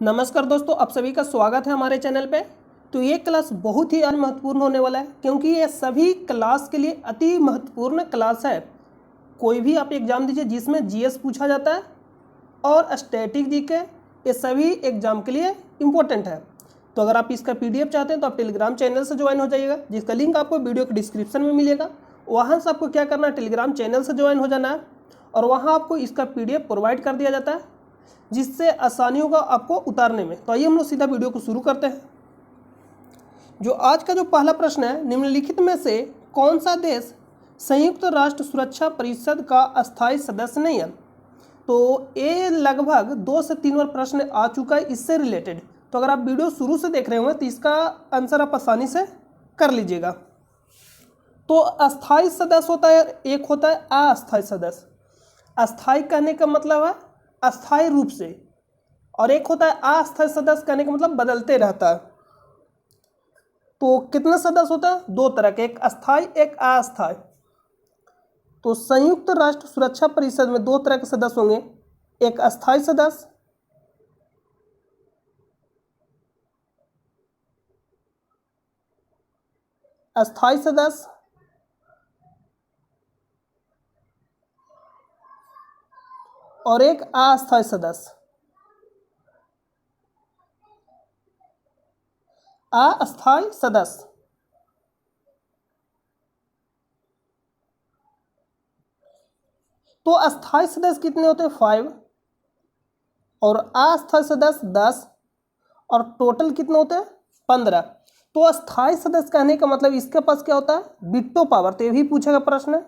नमस्कार दोस्तों, आप सभी का स्वागत है हमारे चैनल पे। तो ये क्लास बहुत ही महत्वपूर्ण होने वाला है क्योंकि ये सभी क्लास के लिए अति महत्वपूर्ण क्लास है। कोई भी आप एग्ज़ाम दीजिए जिसमें जीएस पूछा जाता है और स्टैटिक जीके, ये सभी एग्ज़ाम के लिए इम्पोर्टेंट है। तो अगर आप इसका पीडीएफ चाहते हैं तो आप टेलीग्राम चैनल से ज्वाइन हो जाइएगा, जिसका लिंक आपको वीडियो के डिस्क्रिप्शन में मिलेगा। वहाँ से आपको क्या करना है, टेलीग्राम चैनल से ज्वाइन हो जाना है और वहाँ आपको इसका पीडीएफ प्रोवाइड कर दिया जाता है, जिससे आसानी होगा आपको उतारने में। तो आइए हम लोग सीधा वीडियो को शुरू करते हैं। जो आज का जो पहला प्रश्न है, निम्नलिखित में से कौन सा देश संयुक्त राष्ट्र सुरक्षा परिषद का अस्थायी सदस्य नहीं है? तो ये लगभग 2 से 3 बार प्रश्न आ चुका है इससे रिलेटेड। तो अगर आप वीडियो शुरू से देख रहे होंगे तो इसका आंसर आप आसानी से कर लीजिएगा। तो अस्थायी सदस्य होता है, एक होता है अस्थायी सदस्य। अस्थायी कहने का मतलब है अस्थायी रूप से, और एक होता है अस्थायी सदस्य कहने का मतलब बदलते रहता है। तो कितने सदस्य होता है? 2 तरह के, एक अस्थायी एक अस्थायी। तो संयुक्त राष्ट्र सुरक्षा परिषद में 2 तरह के सदस्य होंगे, एक अस्थायी सदस्य अस्थायी सदस्य और एक अस्थायी सदस्य। अस्थायी सदस्य तो अस्थायी सदस्य कितने होते हैं? 5, और अस्थायी सदस्य 10, और टोटल कितने होते हैं? 15। तो अस्थायी सदस्य कहने का मतलब इसके पास क्या होता है? Veto power. तो ये भी पूछेगा प्रश्न,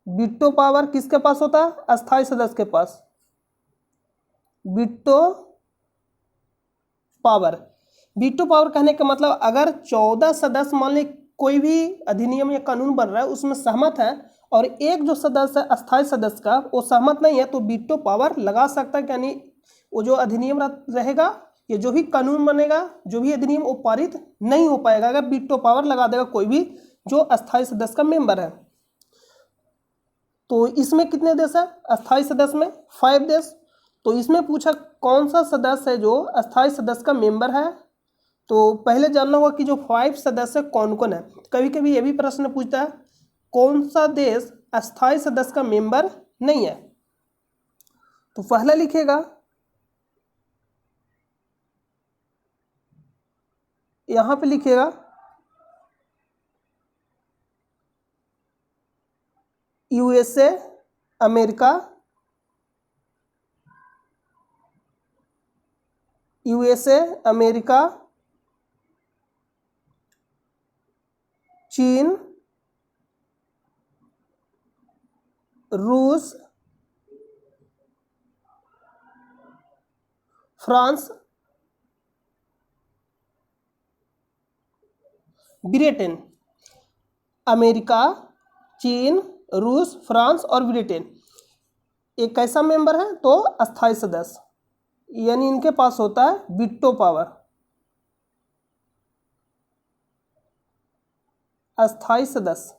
वीटो पावर किसके पास होता है? अस्थायी सदस्य के पास वीटो पावर। वीटो पावर कहने का मतलब अगर 14 सदस्य मान ली कोई भी अधिनियम या कानून बन रहा है उसमें सहमत है और एक जो सदस्य है अस्थायी सदस्य का वो सहमत नहीं है, तो वीटो पावर लगा सकता है। यानी वो जो अधिनियम रहेगा, ये जो भी कानून बनेगा, जो भी अधिनियम, वो पारित नहीं हो पाएगा अगर वीटो पावर लगा देगा कोई भी जो अस्थायी सदस्य का मेंबर है। तो इसमें कितने देश है अस्थायी सदस्य में? 5 देश। तो इसमें पूछा कौन सा सदस्य है जो अस्थायी सदस्य का मेंबर है। तो पहले जानना होगा कि जो 5 सदस्य कौन कौन है। कभी कभी ये भी प्रश्न पूछता है कौन सा देश अस्थायी सदस्य का मेंबर नहीं है। तो पहला लिखेगा, यहां पे लिखिएगा यूएसए, अमेरिका, यूएसए, अमेरिका, चीन, रूस, फ्रांस, ब्रिटेन। अमेरिका, चीन, रूस, फ्रांस और ब्रिटेन एक कैसा मेंबर है? तो अस्थायी सदस्य, यानी इनके पास होता है वीटो पावर, अस्थायी सदस्य।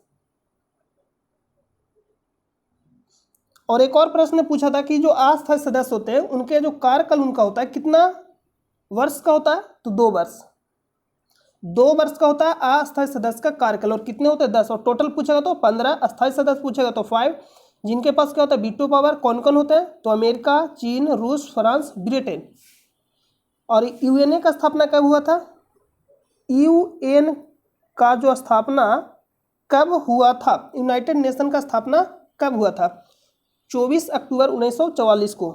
और एक और प्रश्न पूछा था कि जो अस्थायी सदस्य होते हैं उनके जो कार्यकाल उनका होता है कितना वर्ष का होता है? तो 2 वर्ष। 2 वर्ष का होता है अस्थायी सदस्य का कार्यकाल। और कितने होते हैं? 10। और टोटल पूछेगा तो 15। अस्थायी सदस्य पूछेगा तो 5, जिनके पास क्या होता है? Veto power. कौन कौन होते हैं? तो अमेरिका, चीन, रूस, फ्रांस, ब्रिटेन। और यूएनए का स्थापना कब हुआ था? यूएन का जो स्थापना कब हुआ था, यूनाइटेड नेशन का स्थापना कब हुआ था? 24 अक्टूबर 1944 को।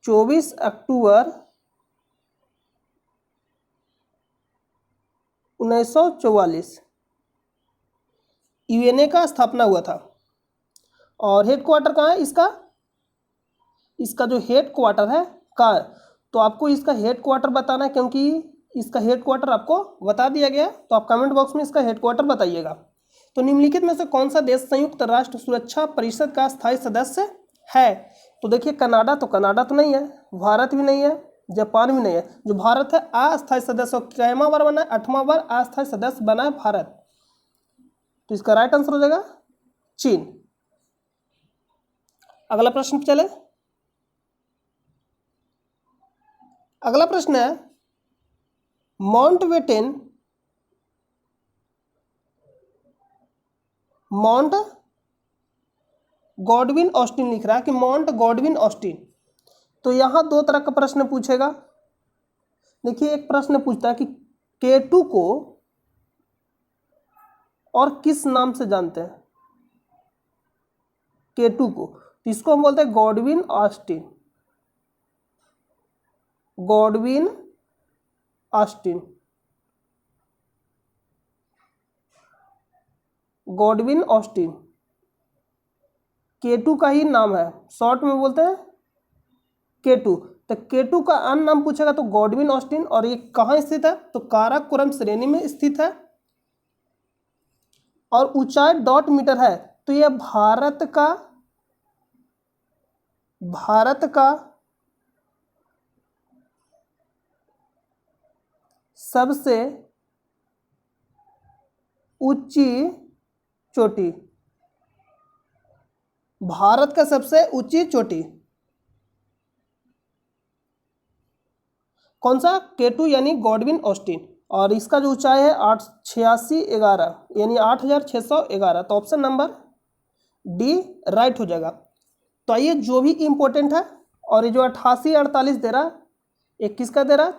24 अक्टूबर 1944 यूएनए का स्थापना हुआ था। और हेडक्वार्टर कहाँ है इसका? इसका जो हेडक्वार्टर है कहाँ है? तो आपको इसका हेडक्वार्टर बताना है, क्योंकि इसका हेडक्वार्टर आपको बता दिया गया, तो आप कमेंट बॉक्स में इसका हेडक्वार्टर बताइएगा। तो निम्नलिखित में से कौन सा देश संयुक्त राष्ट्र सुरक्षा परिषद का स्थायी सदस्य है? तो देखिए कनाडा, तो कनाडा तो नहीं है, भारत भी नहीं है, जापान भी नहीं है। जो भारत है अस्थायी सदस्य कैमा बार बना है? 8वां बार अस्थायी सदस्य बना है भारत। तो इसका राइट आंसर हो जाएगा चीन। अगला प्रश्न पे चले। अगला प्रश्न है माउंटबेटन माउंट गॉडविन ऑस्टिन लिख रहा है कि माउंट गॉडविन ऑस्टिन। तो यहां दो तरह का प्रश्न पूछेगा। देखिए, एक प्रश्न पूछता है कि K2 को और किस नाम से जानते हैं। K2 को, तो इसको हम बोलते हैं Godwin Austen. Godwin Austen, Godwin Austen K2 का ही नाम है, शॉर्ट में बोलते हैं K2। तो K2 का अन्य नाम पूछेगा तो गॉडविन ऑस्टिन। और ये कहाँ स्थित है, तो काराकोरम श्रेणी में स्थित है और ऊंचाई $.मीटर है। तो यह भारत का सबसे ऊंची चोटी, भारत का सबसे ऊंची चोटी कौन सा, K2 यानी गॉडविन ऑस्टिन। और इसका जो ऊंचाई है 8611 यानी 8611। तो ऑप्शन नंबर डी राइट हो जाएगा। तो आइए जो भी इंपॉर्टेंट है, और ये जो 8848 दे रहा, ये किसका दे रहा,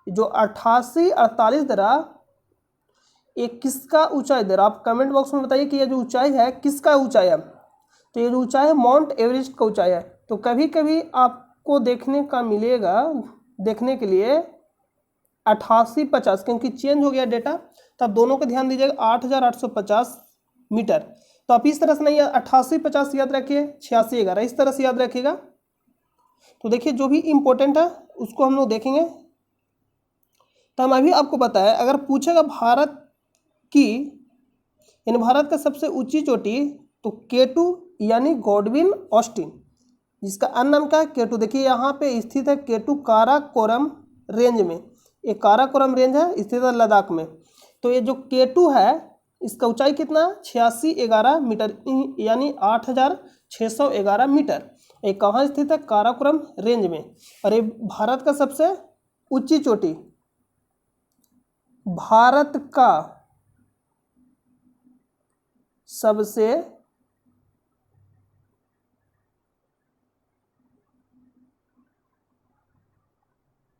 जो 8848 दे रहा, ये किसका ऊंचाई दे रहा। आप कमेंट बॉक्स में बताइए कि ये जो ऊंचाई है किसका ऊंचाई है। तो ये जो ऊंचाई है माउंट एवरेस्ट का ऊंचाई है। तो कभी कभी आपको देखने का मिलेगा, देखने के लिए 8850, क्योंकि चेंज हो गया डेटा, तो आप दोनों को ध्यान दीजिएगा 8850 मीटर। तो आप इस तरह से नहीं 8850 याद रखिए, 8611 इस तरह से याद रखिएगा। तो देखिए जो भी इंपॉर्टेंट है उसको हम लोग देखेंगे। तो हम अभी आपको बताया, अगर पूछेगा भारत की यानी भारत का सबसे ऊंची चोटी, तो K2 यानी गॉडविन ऑस्टिन, जिसका अन्य नाम क्या है K2। देखिए यहाँ पे स्थित है K2 काराकोरम रेंज में। ये काराकोरम रेंज है, स्थित है लद्दाख में। तो ये जो K2 है इसका ऊंचाई कितना, 8611 मीटर यानी 8611 मीटर। ये कहाँ स्थित है, काराकोरम रेंज में। और ये भारत का सबसे ऊंची चोटी, भारत का सबसे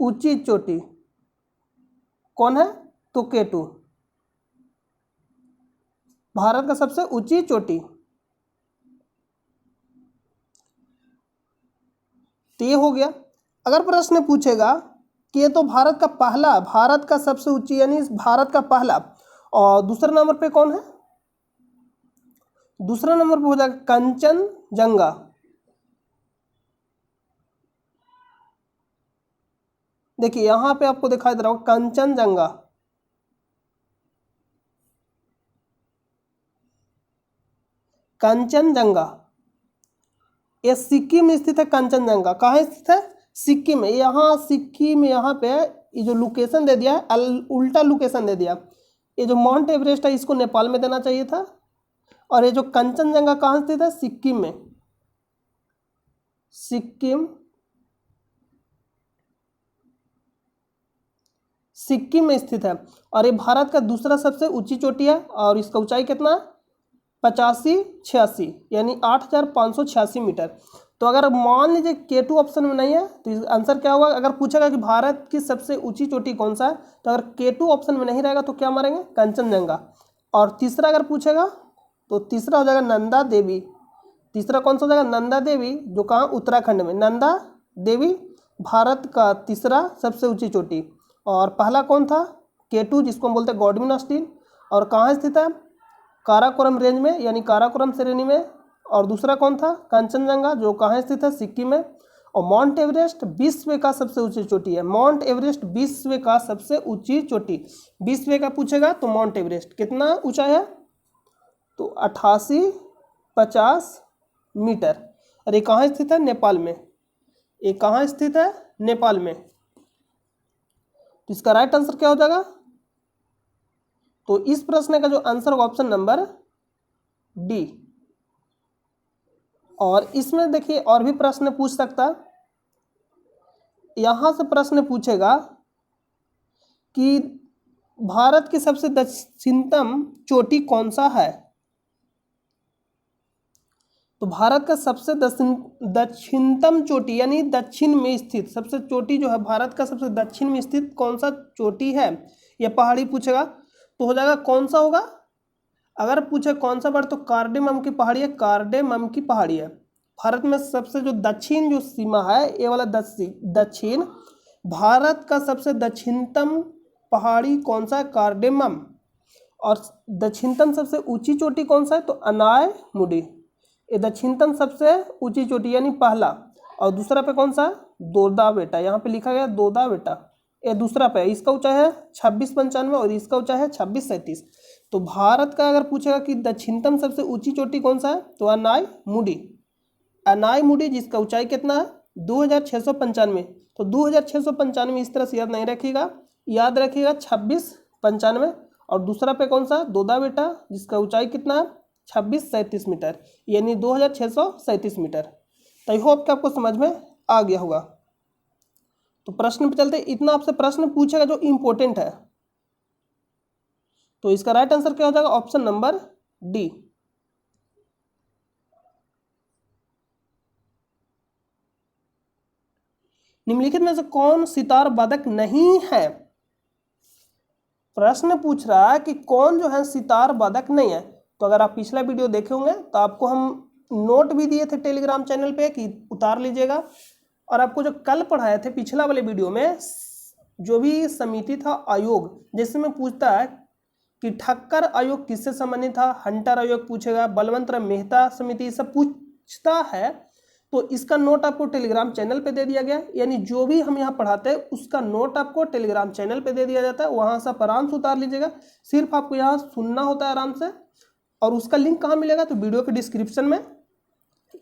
ऊंची चोटी कौन है, तो K2, भारत का सबसे ऊंची चोटी। तो ये हो गया। अगर प्रश्न पूछेगा कि ये तो भारत का सबसे ऊंची यानी भारत का पहला, और दूसरे नंबर पे कौन है, दूसरा नंबर पे हो जाएगा कंचनजंगा। देखिए यहां पे आपको दिखाई दे रहा होगा कंचनजंगा, कंचनजंगा ये सिक्किम में स्थित है। कंचनजंगा कहाँ स्थित है, सिक्किम में। यहाँ सिक्किम में यहाँ पे ये जो लोकेशन दे दिया उल्टा लोकेशन दे दिया। ये जो माउंट एवरेस्ट है इसको नेपाल में देना चाहिए था, और ये जो कंचनजंगा कहाँ स्थित है, सिक्किम में। सिक्किम में स्थित है। और ये भारत का दूसरा सबसे ऊंची चोटी है, और इसका ऊंचाई कितना, 8586 यानी 8586 मीटर। तो अगर मान लीजिए K2 ऑप्शन में नहीं है तो आंसर क्या होगा। अगर पूछेगा कि भारत की सबसे ऊंची चोटी कौन सा है, तो अगर K2 ऑप्शन में नहीं रहेगा तो क्या मारेंगे, कंचनजंगा। और तीसरा अगर पूछेगा तो तीसरा हो जाएगा नंदा देवी। तीसरा कौन सा हो जाएगा, नंदा देवी, जो कहाँ, उत्तराखंड में। नंदा देवी भारत का तीसरा सबसे ऊंची चोटी। और पहला कौन था, K2 जिसको हम बोलते हैं गॉडविन ऑस्टिन, और कहाँ स्थित है, काराकोरम रेंज में यानी काराकोरम श्रेणी में। और दूसरा कौन था, कंचनजंगा, जो कहाँ स्थित है, सिक्किम में। और माउंट एवरेस्ट विश्व का सबसे ऊंची चोटी है। माउंट एवरेस्ट विश्व का सबसे ऊंची चोटी, विश्व का पूछेगा तो माउंट एवरेस्ट कितना ऊंचा है, तो 8850 मीटर। और ये कहाँ स्थित है, नेपाल में। ये कहाँ स्थित है, नेपाल में। तो इसका राइट आंसर क्या हो जाएगा, तो इस प्रश्न का जो आंसर होगा ऑप्शन नंबर डी। और इसमें देखिए और भी प्रश्न पूछ सकता, यहां से प्रश्न पूछेगा कि भारत की सबसे दक्षिणतम चोटी कौन सा है। तो भारत का सबसे दक्षिणतम चोटी यानी दक्षिण में स्थित सबसे चोटी जो है, भारत का सबसे दक्षिण में स्थित कौन सा चोटी है, यह पहाड़ी पूछेगा। तो हो जाएगा कौन सा होगा, अगर पूछे कौन सा पहाड़ तो कार्डेमम की पहाड़ी है, कार्डेमम की पहाड़ी है। भारत में सबसे जो दक्षिण जो सीमा है, ये वाला दक्षिण, भारत का सबसे दक्षिणतम पहाड़ी कौन सा है, कार्डेमम। और दक्षिणतम सबसे ऊंची चोटी कौन सा है, तो अनायमुडी। ये दक्षिणतम सबसे ऊंची चोटी यानी पहला, और दूसरा पे कौन सा, दोदा बेटा, यहाँ पे लिखा गया दोदा बेटा, ये दूसरा पे, इसका ऊंचाई है 2695 और इसका ऊंचाई है 2637। तो भारत का अगर पूछेगा कि दक्षिणतम सबसे ऊंची चोटी कौन सा है, तो अनायमुडी, अनायमुडी, जिसका ऊंचाई कितना है 2695। तो 2695 इस तरह से याद नहीं रखिएगा, याद रखिएगा 2695। और दूसरा पे कौन सा, दोदा बेटा, जिसका ऊंचाई कितना है 2637 मीटर, यानी 2637 मीटर। तो आई होप कि आपको समझ में आ गया होगा। तो प्रश्न पे चलते, इतना आपसे प्रश्न पूछेगा जो इंपॉर्टेंट है। तो इसका राइट आंसर क्या हो जाएगा, ऑप्शन नंबर डी। निम्नलिखित में से कौन सितार वादक नहीं है। प्रश्न पूछ रहा है कि कौन जो है सितार वादक नहीं है। तो अगर आप पिछला वीडियो देखे होंगे तो आपको हम नोट भी दिए थे टेलीग्राम चैनल पे कि उतार लीजिएगा। और आपको जो कल पढ़ाए थे पिछला वाले वीडियो में, जो भी समिति था आयोग, जिसमें पूछता है कि ठक्कर आयोग किससे संबंधित था, हंटर आयोग पूछेगा, बलवंत राय मेहता समिति, सब पूछता है। तो इसका नोट आपको टेलीग्राम चैनल पे दे दिया गया, यानी जो भी हम यहाँ पढ़ाते हैं उसका नोट आपको टेलीग्राम चैनल पे दे दिया जाता है, वहां से आप आराम से उतार लीजिएगा। सिर्फ आपको यहाँ सुनना होता है आराम से। और उसका लिंक कहाँ मिलेगा, तो वीडियो के डिस्क्रिप्शन में,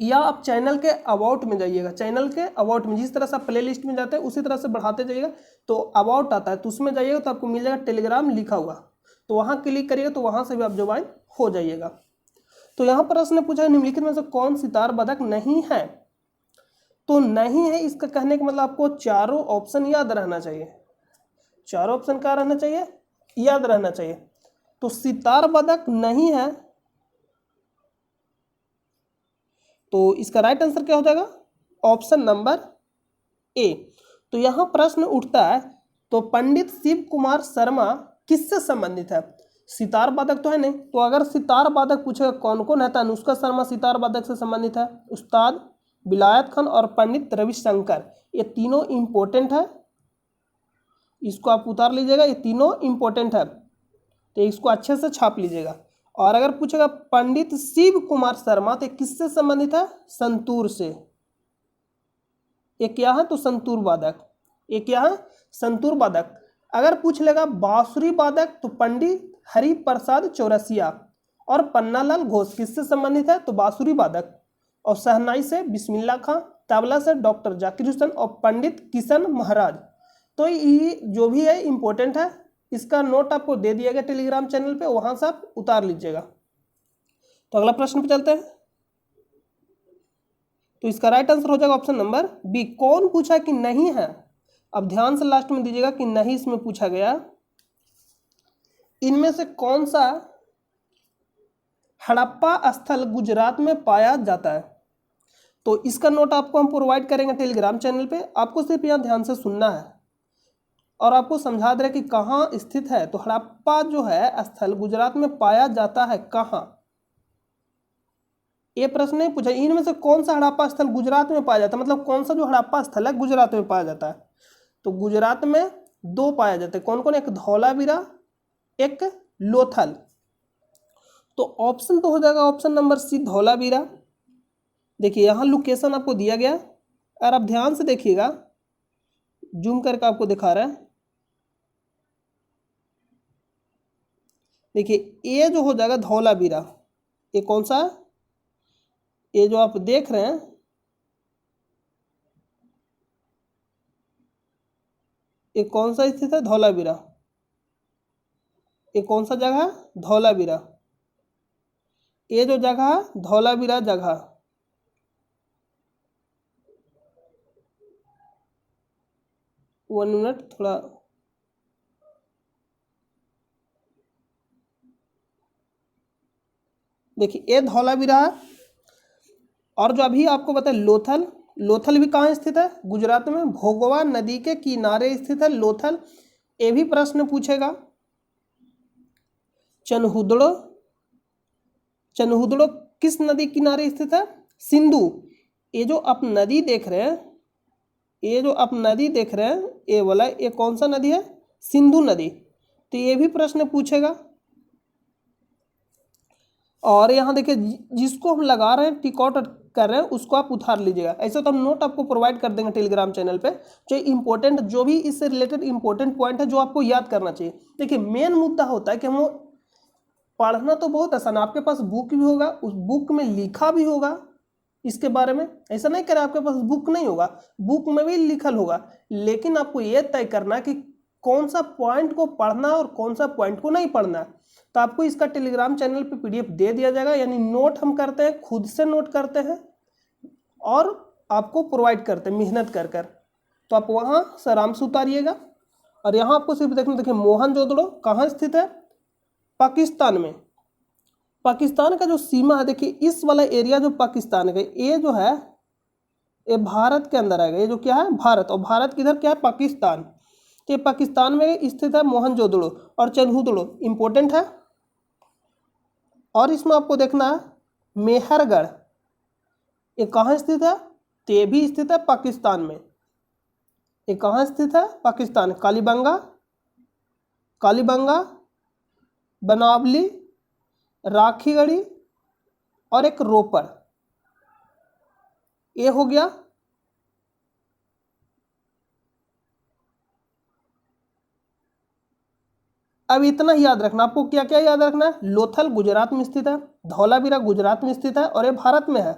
या आप चैनल के अबाउट में जाइएगा। चैनल के अबाउट में जिस तरह से आप प्ले लिस्ट में जाते हैं उसी तरह से बढ़ाते जाइएगा, तो अबाउट आता है, तो उसमें जाइएगा तो आपको मिल जाएगा टेलीग्राम लिखा हुआ, तो वहाँ क्लिक करिएगा तो वहाँ से भी आप ज्वाइन हो जाइएगा। तो यहाँ पर प्रश्न पूछा निम्नलिखित में से कौन सितार वादक नहीं है। तो नहीं है इसका कहने का मतलब आपको चारों ऑप्शन याद रहना चाहिए। चारों ऑप्शन क्या रहना चाहिए, याद रहना चाहिए। तो सितार वादक नहीं है, तो इसका राइट आंसर क्या हो जाएगा, ऑप्शन नंबर ए। तो यहां प्रश्न उठता है, तो पंडित शिव कुमार शर्मा किससे संबंधित है। सितार वादक तो है नहीं, तो अगर सितार वादक पूछेगा कौन कौन है, तो अनुष्का शर्मा सितार वादक से संबंधित है, उस्ताद विलायत खान और पंडित रविशंकर, ये तीनों इंपॉर्टेंट है, इसको आप उतार लीजिएगा, ये तीनों इंपॉर्टेंट है, तो इसको अच्छे से छाप लीजिएगा। और अगर पूछेगा पंडित शिव कुमार शर्मा, तो किससे संबंधित है, संतूर से। ये क्या है, तो संतूर वादक, ये क्या है, संतूर वादक। अगर पूछ लेगा बांसुरी वादक, तो पंडित हरिप्रसाद चौरसिया और पन्नालाल घोष किससे संबंधित है, तो बांसुरी वादक। और शहनाई से बिस्मिल्लाह खां, तबला से डॉक्टर जाकिर हुसैन और पंडित किशन महाराज। तो ये जो भी है इंपॉर्टेंट है, इसका नोट आपको दे दिया गया टेलीग्राम चैनल पे, वहां से आप उतार लीजिएगा। तो अगला प्रश्न पे चलते हैं। तो इसका राइट आंसर हो जाएगा ऑप्शन नंबर बी। कौन पूछा कि नहीं है, अब ध्यान से लास्ट में दीजिएगा कि नहीं इसमें पूछा गया, इनमें से कौन सा हड़प्पा स्थल गुजरात में पाया जाता है। तो इसका नोट आपको हम प्रोवाइड करेंगे टेलीग्राम चैनल पे, आपको सिर्फ यहाँ ध्यान से सुनना है और आपको समझा दे रहे कि कहाँ स्थित है। तो हड़प्पा जो है स्थल गुजरात में पाया जाता है कहाँ, ये प्रश्न नहीं पूछा। इनमें से कौन सा हड़प्पा स्थल गुजरात में पाया जाता है, मतलब कौन सा जो हड़प्पा स्थल है गुजरात में पाया जाता है। तो गुजरात में दो पाया जाते हैं, कौन कौन, एक धौलावीरा, एक लोथल। तो ऑप्शन तो हो जाएगा ऑप्शन नंबर सी, धौलावीरा। देखिए यहाँ लोकेशन आपको दिया गया, अगर आप ध्यान से देखिएगा, जूम करके आपको दिखा रहा है। देखिए ये जो हो जाएगा धौलावीरा, ये कौन सा है, ये जो आप देख रहे हैं, ये कौन सा स्थित है, धौलावीरा। ये कौन सा जगह है, धौलावीरा। ये जो जगह है धौलावीरा जगह, 1 मिनट थोड़ा, देखिए ये धौलावीरा है। और जो अभी आपको बताया लोथल, लोथल भी कहाँ स्थित है? गुजरात में, भोगवा नदी के किनारे स्थित है लोथल। ये भी प्रश्न पूछेगा। चनहुदड़ो, चनहुदड़ो किस नदी किनारे स्थित है? सिंधु। ये जो आप नदी देख रहे हैं, ये जो आप नदी देख रहे हैं, ये वाला, ये कौन सा नदी है? सिंधु नदी। तो ये भी प्रश्न पूछेगा। और यहाँ देखिए जिसको हम लगा रहे हैं टिक आउट कर रहे हैं उसको आप उतार लीजिएगा। ऐसे तो हम नोट आपको प्रोवाइड कर देंगे टेलीग्राम चैनल पे, जो इंपॉर्टेंट, जो भी इससे रिलेटेड इंपॉर्टेंट पॉइंट है जो आपको याद करना चाहिए। देखिए मेन मुद्दा होता है कि हम पढ़ना तो बहुत आसान, आपके पास बुक भी होगा, उस बुक में लिखा भी होगा इसके बारे में। ऐसा नहीं करें आपके पास बुक नहीं होगा, बुक में भी लिखल होगा, लेकिन आपको यह तय करना है कि कौन सा पॉइंट को पढ़ना है और कौन सा पॉइंट को नहीं पढ़ना है। तो आपको इसका टेलीग्राम चैनल पे पीडीएफ दे दिया जाएगा, यानी नोट हम करते हैं, खुद से नोट करते हैं और आपको प्रोवाइड करते हैं मेहनत कर कर। तो आप वहाँ से आराम से उतारिएगा। और यहाँ आपको सिर्फ देखना, देखिए मोहनजोदड़ो कहाँ स्थित है? पाकिस्तान में। पाकिस्तान का जो सीमा है, देखिए इस वाला एरिया जो पाकिस्तान का, ये जो है ये भारत के अंदर आएगा। ये जो क्या है? भारत। और भारत किधर क्या है? पाकिस्तान। तो ये पाकिस्तान में स्थित है मोहनजोदड़ो। और चनहुदड़ो इंपॉर्टेंट है। और इसमें आपको देखना है मेहरगढ़, ये कहाँ स्थित है? तो ये भी स्थित है पाकिस्तान में। ये कहाँ स्थित है? पाकिस्तान। कालीबंगा, कालीबंगा, बनावली, राखीगढ़ी और एक रोपड़, ये हो गया। अब इतना ही याद रखना, आपको क्या क्या याद रखना है? लोथल गुजरात में स्थित है, धौलावीरा गुजरात में स्थित है और ये भारत में है।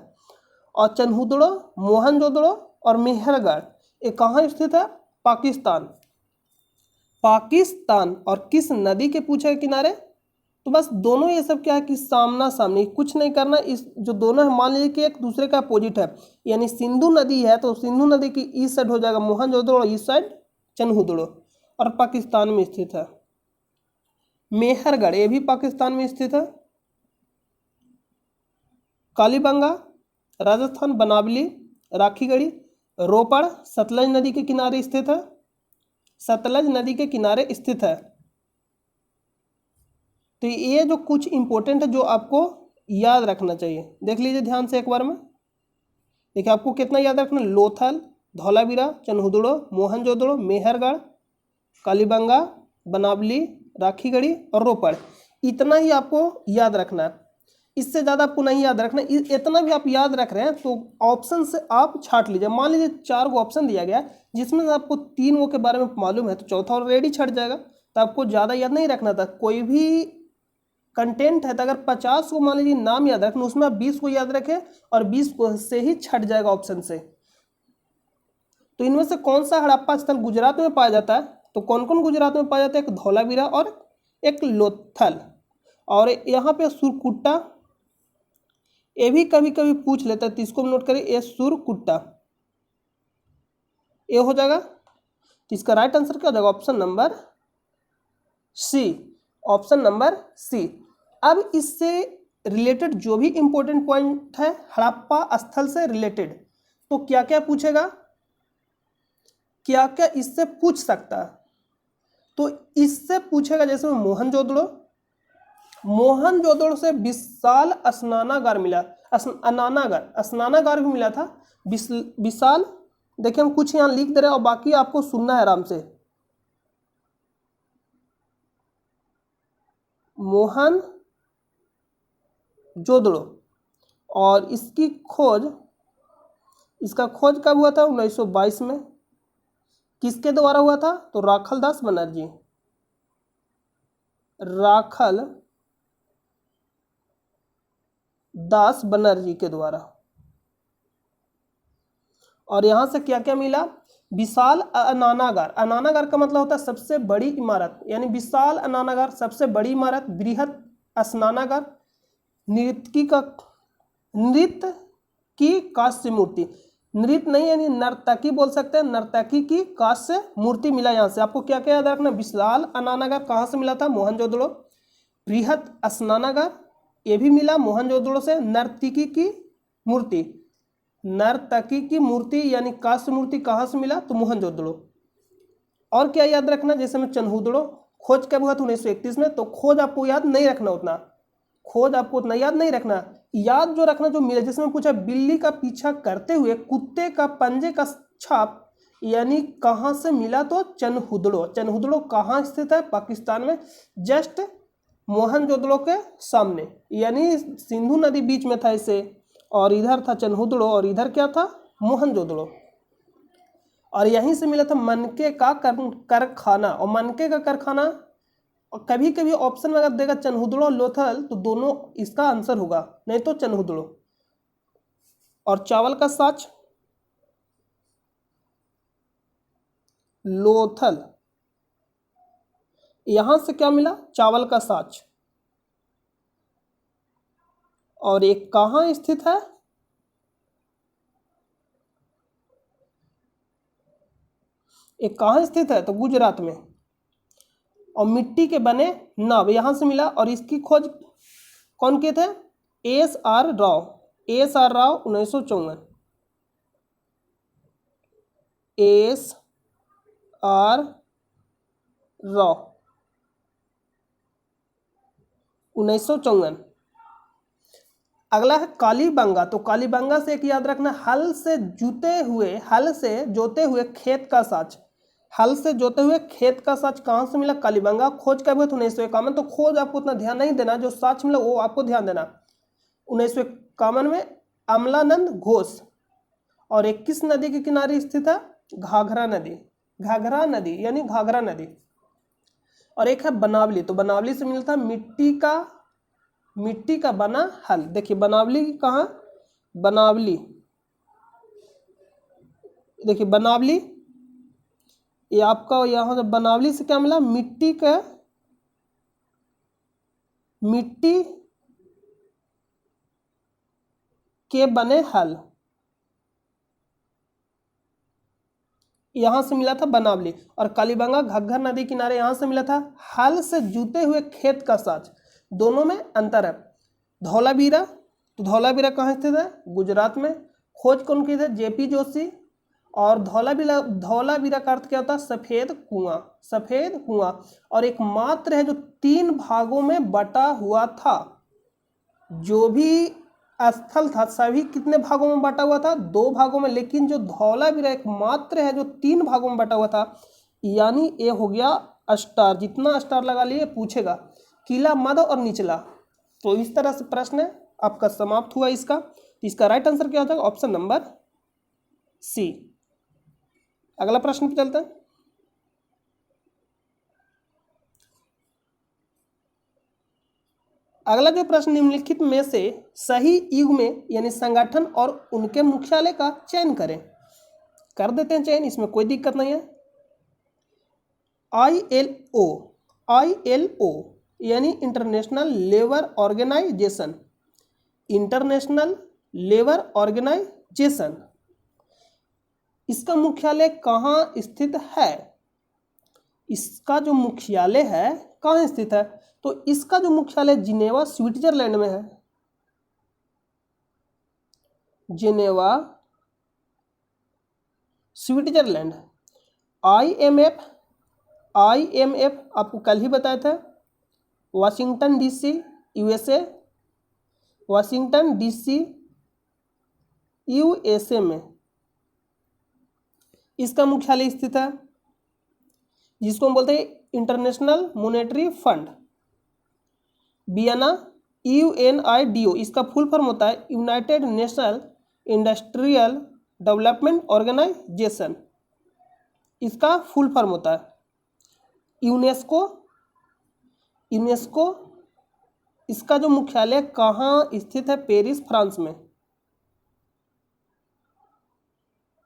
और चनहुदड़ो, मोहनजोदड़ो और मेहरगढ़ ये कहाँ स्थित है? पाकिस्तान। पाकिस्तान। और किस नदी के पूछे किनारे? तो बस दोनों ये सब क्या है कि सामना सामनी, कुछ नहीं करना। इस जो दोनों है मान लीजिए कि एक दूसरे का अपोजिट है, यानी सिंधु नदी है तो सिंधु नदी की ईस्ट साइड हो जाएगा मोहनजोदड़ो, ईस्ट साइड चनहुदड़ो, और पाकिस्तान में स्थित है। मेहरगढ़ ये भी पाकिस्तान में स्थित है। कालीबंगा राजस्थान, बनावली, राखीगढ़ी, रोपड़ सतलज नदी के किनारे स्थित है। सतलज नदी के किनारे स्थित है। तो ये जो कुछ इंपॉर्टेंट है जो आपको याद रखना चाहिए, देख लीजिए ध्यान से एक बार में। देखिए आपको कितना याद रखना? लोथल, धौलावीरा, चनहुदड़ो, मोहनजोदड़ो, मेहरगढ़, कालीबंगा, बनावली, राखीगढ़ी और रोपड़, इतना ही आपको याद रखना है। इससे ज़्यादा आपको नहीं याद रखना। इतना भी आप याद रख रहे हैं तो ऑप्शन से आप छाट लीजिए। मान लीजिए 4 गो ऑप्शन दिया गया है जिसमें से आपको 3 गो के बारे में मालूम है तो चौथा ऑलरेडी छट जाएगा। तो आपको ज़्यादा याद नहीं रखना था। कोई भी कंटेंट है तो अगर 50 को मान लीजिए नाम याद रखना, उसमें आप 20 को याद रखें और 20 को से ही छट जाएगा ऑप्शन से। तो इनमें से कौन सा हड़प्पा स्थल गुजरात में पाया जाता है? तो कौन कौन गुजरात में पाया जाता है? एक धौलावीरा और एक लोथल। और यहाँ पे सुरकुट्टा, ये भी कभी कभी पूछ लेता है तो इसको नोट करें, ये सुरकुट्टा ये हो जाएगा। तो इसका राइट आंसर क्या हो जाएगा? Option number C. Option number C. अब इससे रिलेटेड जो भी इंपॉर्टेंट पॉइंट है हड़प्पा स्थल से रिलेटेड, तो क्या क्या पूछेगा, क्या क्या इससे पूछ सकता है? तो इससे पूछेगा जैसे मोहनजोदड़ो, मोहनजोदड़ो से विशाल स्नानागार मिला, स्नानागार भी मिला था। विशाल, देखिए हम कुछ यहां लिख दे रहे हैं और बाकी आपको सुनना है आराम से। मोहनजोदड़ो, और इसकी खोज, इसका खोज कब हुआ था? 1922 में। किसके द्वारा हुआ था? तो राखलदास बनर्जी, राखल दास बनर्जी के द्वारा। और यहां से क्या क्या मिला? विशाल स्नानागार, स्नानागार का मतलब होता है सबसे बड़ी इमारत, यानी विशाल स्नानागार सबसे बड़ी इमारत, बृहत स्नानागार, नृत्य की कांस्य मूर्ति, नृत्य नहीं यानी नर्तकी बोल सकते हैं, नर्तकी की कांस्य मूर्ति मिला यहाँ से। आपको क्या क्या याद रखना, विशाल स्नानागार कहाँ से मिला था, मोहनजोदड़ो। बृहत स्नानागार ये भी मिला मोहनजोदड़ो से। नर्तकी की मूर्ति, नर्तकी की मूर्ति यानी कांस्य मूर्ति कहाँ से मिला, तो मोहनजोदड़ो। और क्या याद रखना, जैसे में चनहुदड़ो खोज कब हुआ था 1931 में, तो खोज आपको याद नहीं रखना उतना, खोज आपको उतना याद नहीं रखना, याद जो रखना जो मिला। जिसमें पूछा बिल्ली का पीछा करते हुए कुत्ते का पंजे का छाप यानी कहाँ से मिला, तो चनहुदड़ो। चनहुदड़ो कहाँ स्थित है, पाकिस्तान में, जस्ट मोहनजोदड़ो के सामने, यानी सिंधु नदी बीच में था इसे, और इधर था चनहुदड़ो और इधर क्या था, मोहनजोदड़ो। और यहीं से मिला था मनके का कारखाना। और मनके का कारखाना, और कभी कभी ऑप्शन में अगर देगा चनहुदड़ो लोथल तो दोनों इसका आंसर होगा, नहीं तो चनहुदड़ो। और चावल का साच लोथल, यहां से क्या मिला, चावल का साच। और एक कहां स्थित है, एक कहां स्थित है, तो गुजरात में। और मिट्टी के बने नाव यहां से मिला, और इसकी खोज कौन किए थे, SR. Rao. SR. Rao 1954। SR. Rao 1954। अगला है कालीबंगा। तो कालीबंगा से एक याद रखना, हल से जोते हुए खेत का साच। हल से जोते हुए खेत का साच कहां से मिला, कालीबंगा। खोज कब हुआ था 1951। तो खोज आपको उतना ध्यान नहीं देना, जो साच मिला वो आपको ध्यान देना। 1951 में अमलानंद घोष। और 21 नदी के किनारे स्थित है, घाघरा नदी। घाघरा नदी यानी घाघरा नदी। और एक है बनावली। तो बनावली से मिलता है मिट्टी का बना हल। देखिए बनावली कहाँ, बनावली, देखिए बनावली, ये आपका यहाँ बनावली से क्या मिला, मिट्टी के बने हल, यहां से मिला था बनावली। और कालीबंगा घग्घर नदी किनारे यहां से मिला था हल से जूते हुए खेत का साच। दोनों में अंतर है। धौलावीरा, तो धौलावीरा कहाँ स्थित है, गुजरात में। खोज कौन की थे, जेपी जोशी। और धौलावीरा का अर्थ क्या होता है, सफेद कुआं, सफेद कुआं। और एक मात्र है जो 3 भागों में बटा हुआ था। जो भी स्थल था सभी कितने भागों में बटा हुआ था, 2 भागों में। लेकिन जो धौलावीरा एक मात्र है जो 3 भागों में बटा हुआ था, यानी ये हो गया स्टार। जितना स्टार लगा लिए पूछेगा, किला, मध्य और निचला। तो इस तरह से प्रश्न आपका समाप्त हुआ इसका। इसका राइट आंसर क्या हो जाएगा, ऑप्शन नंबर सी। अगला प्रश्न पे चलते हैं। अगला जो प्रश्न, निम्नलिखित में से सही युग में यानी संगठन और उनके मुख्यालय का चयन करें। कर देते हैं चयन, इसमें कोई दिक्कत नहीं है। ILO यानी international labour organisation, international labour organisation, इसका मुख्यालय कहाँ स्थित है, इसका जो मुख्यालय है कहाँ स्थित है, तो इसका जो मुख्यालय जिनेवा स्विट्जरलैंड में है। Geneva Switzerland. IMF आपको कल ही बताया था, Washington DC USA, Washington DC USA में इसका मुख्यालय स्थित है, जिसको हम बोलते हैं international monetary fund. Vienna UNIDO, इसका फुल फॉर्म होता है united national industrial development organisation, इसका फुल फॉर्म होता है। यूनेस्को, इसका जो मुख्यालय कहाँ स्थित है, पेरिस फ्रांस में।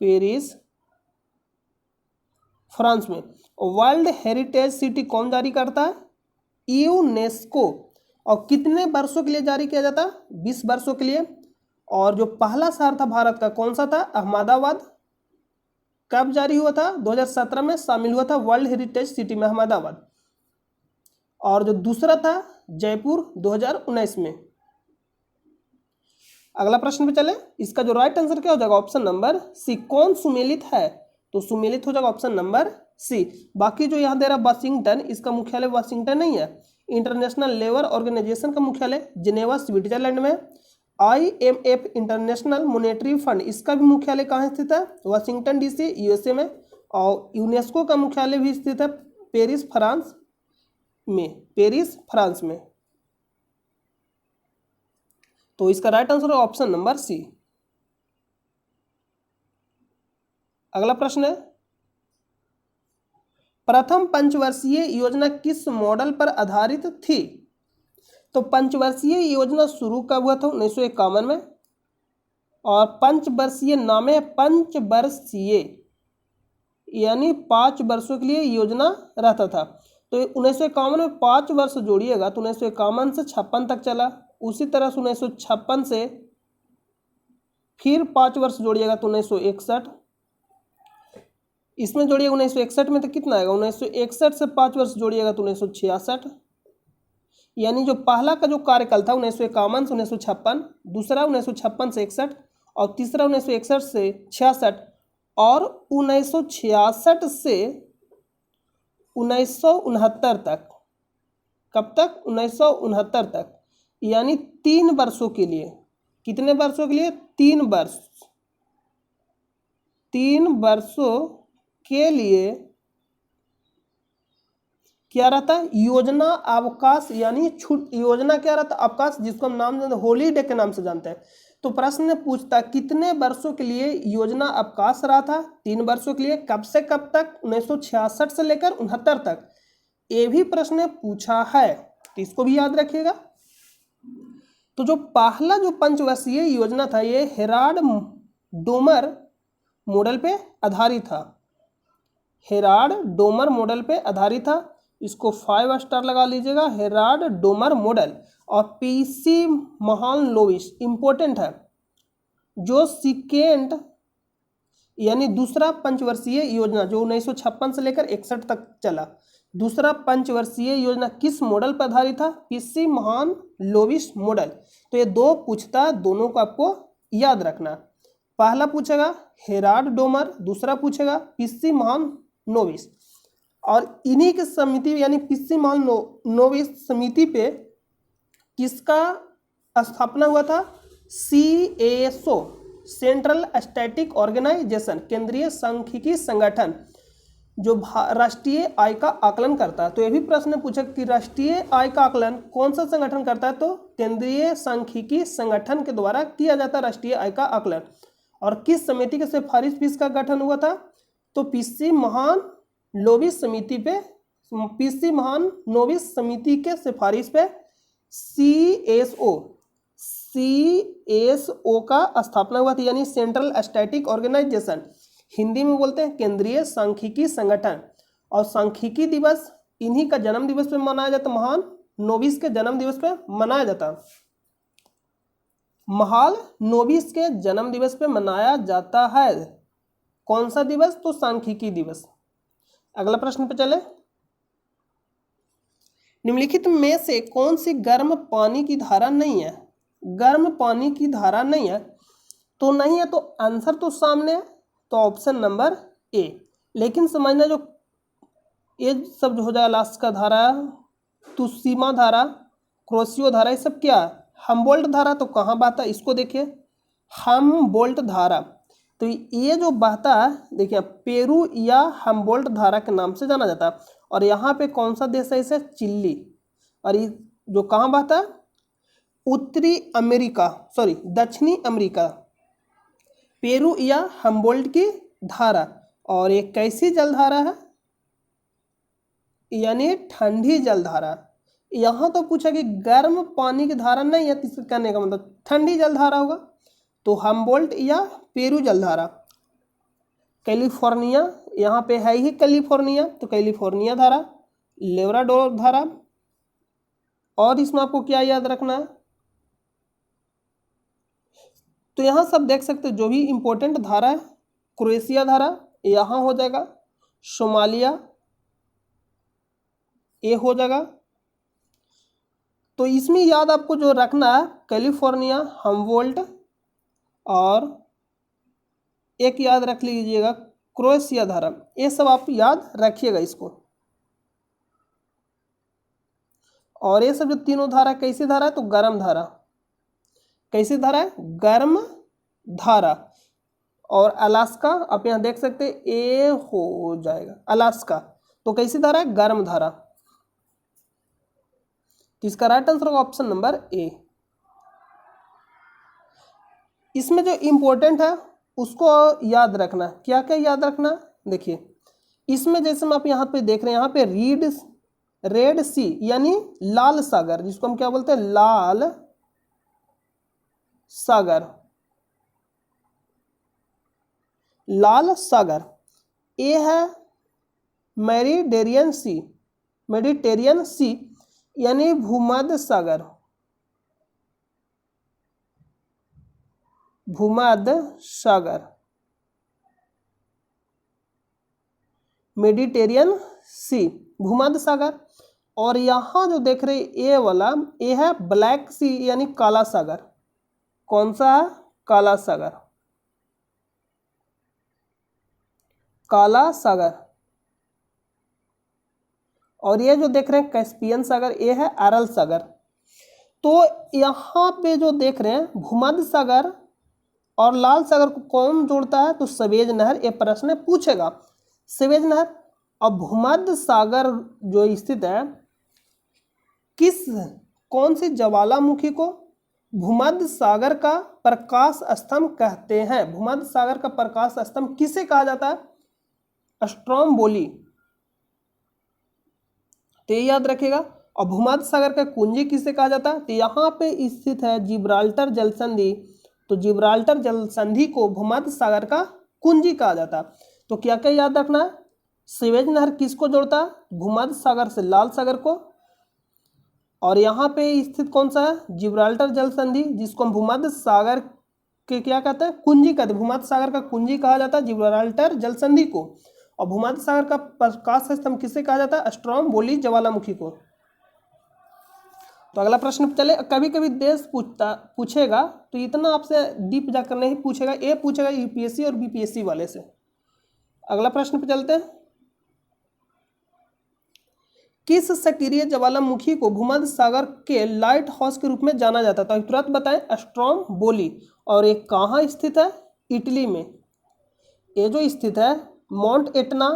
पेरिस फ्रांस में। वर्ल्ड हेरिटेज सिटी कौन जारी करता है, यूनेस्को। और कितने वर्षों के लिए जारी किया जाता है, 20 वर्षों के लिए। और जो पहला शहर था भारत का कौन सा था? अहमदाबाद। कब जारी हुआ था? 2017 में शामिल हुआ था वर्ल्ड हेरिटेज सिटी में अहमदाबाद। और जो दूसरा था जयपुर 2019 में। अगला प्रश्न पे चले। इसका जो राइट आंसर क्या हो जाएगा? Option number C. कौन सुमेलित है? तो सुमेलित हो जाएगा ऑप्शन नंबर सी। बाकी जो यहाँ दे रहा वाशिंगटन, इसका मुख्यालय वाशिंगटन नहीं है। इंटरनेशनल लेबर ऑर्गेनाइजेशन का मुख्यालय जिनेवा स्विट्जरलैंड में। IMF इंटरनेशनल मॉनेटरी फंड, इसका भी मुख्यालय कहाँ स्थित है? वाशिंगटन DC USA में। और यूनेस्को का मुख्यालय भी स्थित है पेरिस फ्रांस में। तो इसका राइट आंसर है ऑप्शन नंबर सी। अगला प्रश्न है, प्रथम पंचवर्षीय योजना किस मॉडल पर आधारित थी? तो पंचवर्षीय योजना शुरू कब हुआ था? 1951 में। और पंचवर्षीय नाम है पंचवर्षीय, यानी 5 वर्षों के लिए योजना रहता था। तो 1951 में 5 वर्ष जोड़िएगा तो 1951 से 56 तक चला। उसी तरह से 1956 से फिर 5 वर्ष जोड़िएगा तो 1961। इसमें जोड़िएगा 1961 में तो कितना आएगा? 1961 से 5 वर्ष जोड़िएगा तो 1966। यानी जो पहला का जो कार्यकाल था 1951 से 1956, दूसरा 1956 से 61 और तीसरा 1961 से 66 और 1966 से 1969 तक। कब तक? 1969 तक। यानी 3 वर्षों के लिए। कितने वर्षों के लिए? 3 वर्ष। 3 वर्षों के लिए क्या रहता है? योजना अवकाश, यानी छूट। योजना क्या रहता है? अवकाश, जिसको हम नाम जानते हैं हॉलीडे के नाम से जानते हैं। तो प्रश्न पूछता कितने वर्षों के लिए योजना अवकाश रहा था? 3 वर्षों के लिए। कब से कब तक? 1966 से लेकर 69 तक। ये भी प्रश्न पूछा है, तो इसको भी याद रखिएगा। तो जो पहला जो पंचवर्षीय योजना था ये हेराल्ड डोमर मॉडल पे आधारित था। हेराल्ड डोमर मॉडल पे आधारित था। इसको 5 स्टार लगा लीजिएगा, हेराल्ड डोमर मॉडल। और PC महालनोबिस इंपॉर्टेंट है। जो सेकेंड यानी दूसरा पंचवर्षीय योजना जो 1956 से लेकर 61 तक चला, दूसरा पंचवर्षीय योजना किस मॉडल पर आधारित था? PC Mahalanobis model. तो ये 2 पूछता, दोनों को आपको याद रखना। पहला पूछेगा हेराल्ड डोमर, दूसरा पूछेगा PC महालनोबिस। और इन्हीं की समिति यानी PC महालनोबिस समिति पे किसका स्थापना हुआ था? CSO सेंट्रल स्टैटिक ऑर्गेनाइजेशन, केंद्रीय सांख्यिकी संगठन, जो राष्ट्रीय आय का आकलन करता है। तो ये भी प्रश्न पूछा कि राष्ट्रीय आय का आकलन कौन सा संगठन करता है? तो केंद्रीय सांख्यिकी संगठन के द्वारा किया जाता है राष्ट्रीय आय का आकलन। और किस समिति के सिफारिश पे इसका गठन हुआ था? तो PC महालनोबिस समिति पे, PC महालनोबिस समिति के सिफारिश पे CSO का स्थापना हुआ था, यानी सेंट्रल स्टैटिक ऑर्गेनाइजेशन। हिंदी में बोलते हैं केंद्रीय सांख्यिकी संगठन। और सांख्यिकी दिवस इन्हीं का जन्म दिवस पे मनाया जाता, महालनोबिस के जन्म दिवस पे मनाया जाता। महालनोबिस के जन्म दिवस पे मनाया जाता है। कौन सा दिवस? तो सांख्यिकी दिवस। अगला प्रश्न पे चले। निम्नलिखित में से कौन सी गर्म पानी की धारा नहीं है? गर्म पानी की धारा नहीं है, तो नहीं है तो आंसर तो सामने है, तो ऑप्शन नंबर ए। लेकिन समझना जो ये सब जो हो जाए लास्ट का धारा, तुसीमा धारा, क्रोशियो धारा, ये सब क्या है? हम्बोल्ट धारा। तो कहाँ बहता है? इसको देखिए, हम्बोल्ट धारा। तो ये जो बहता है देखिए पेरू या हम्बोल्ट धारा के नाम से जाना जाता है। और यहाँ पे कौन सा देश है? इसे चिली। और ये जो कहाँ बहता है? दक्षिणी अमेरिका, पेरू या हम्बोल्ट की धारा। और एक कैसी जलधारा है? यानी ठंडी जलधारा। यहाँ तो पूछा कि गर्म पानी की धारा नहीं है, इससे कहने का मतलब ठंडी जलधारा होगा। तो हम्बोल्ट या पेरू जलधारा। कैलिफोर्निया, यहाँ पे है ही कैलिफोर्निया, तो कैलिफोर्निया धारा, लेब्राडोर धारा। और इसमें आपको क्या याद रखना है? तो यहाँ सब देख सकते हो जो भी इंपॉर्टेंट धारा है, क्रोएशिया धारा यहाँ हो जाएगा, सोमालिया ए हो जाएगा। तो इसमें याद आपको जो रखना है कैलिफोर्निया, हमवोल्ट, और एक याद रख लीजिएगा क्रोएशिया धारा। ये सब आप याद रखिएगा इसको। और ये सब जो तीनों धारा कैसी धारा है, तो गर्म धारा। कैसी धारा है, गर्म धारा। और अलास्का आप यहाँ देख सकते हैं ए हो जाएगा, अलास्का। तो कैसी धारा है, गर्म धारा। तो इसका राइट आंसर होगा ऑप्शन नंबर ए। इसमें जो इंपॉर्टेंट है उसको याद रखना। क्या क्या याद रखना, देखिए इसमें जैसे हम आप यहाँ पे देख रहे हैं, यहाँ पे रेड सी यानी लाल सागर, जिसको हम क्या बोलते हैं, लाल सागर। लाल सागर ए है मेडिटेरियन सी यानी भूमध्य सागर, भूमध्य सागर, मेडिटेरियन सी, भूमध्य सागर। और यहां जो देख रहे ए वाला, ए है ब्लैक सी यानी काला सागर। कौन सा है, काला सागर, काला सागर। और ये जो देख रहे हैं कैस्पियन सागर, ये है अरल सागर। तो यहाँ पे जो देख रहे हैं भूमध्य सागर और लाल सागर को कौन जोड़ता है, तो सवेज नहर। ये प्रश्न पूछेगा, सवेज नहर। अब भूमध्य सागर जो स्थित है कौन सी ज्वालामुखी को भूमध्य सागर का प्रकाश स्तंभ कहते हैं। भूमध्य सागर का प्रकाश स्तंभ किसे कहा जाता है, स्ट्रोम्बोली। तो ये याद रखेगा। और भूमध्य सागर का कुंजी किसे कहा जाता है, तो यहाँ पे स्थित है जिब्राल्टर जलसंधि। तो जिब्राल्टर जलसंधि को भूमध्य सागर का कुंजी कहा जाता है। तो क्या क्या याद रखना है, सवेज नहर किसको जोड़ता है, भूमध्य सागर से लाल सागर को। और यहाँ पे स्थित कौन सा है, जिब्राल्टर जलसंधि, जिसको हम भूमध्य सागर के क्या कहते हैं, कुंजी कहते हैं। भूमध्य सागर का कुंजी कहा जाता है जिब्राल्टर जलसंधि को। और भूमध्य सागर का प्रकाश स्तंभ किसे कहा जाता है, स्ट्रोम्बोली ज्वालामुखी को। तो अगला प्रश्न चले। कभी कभी देश पूछेगा, तो इतना आपसे डीप जाकर नहीं पूछेगा, ये पूछेगा यूपीएससी और बीपीएससी वाले से। अगला प्रश्न पे चलते हैं। किस सक्रिय ज्वालामुखी को भूमध्य सागर के लाइट हाउस के रूप में जाना जाता है, तो तुरंत बताएं, स्ट्रोम्बोली। और ये कहाँ स्थित है, इटली में। ये जो स्थित है माउंट एटना,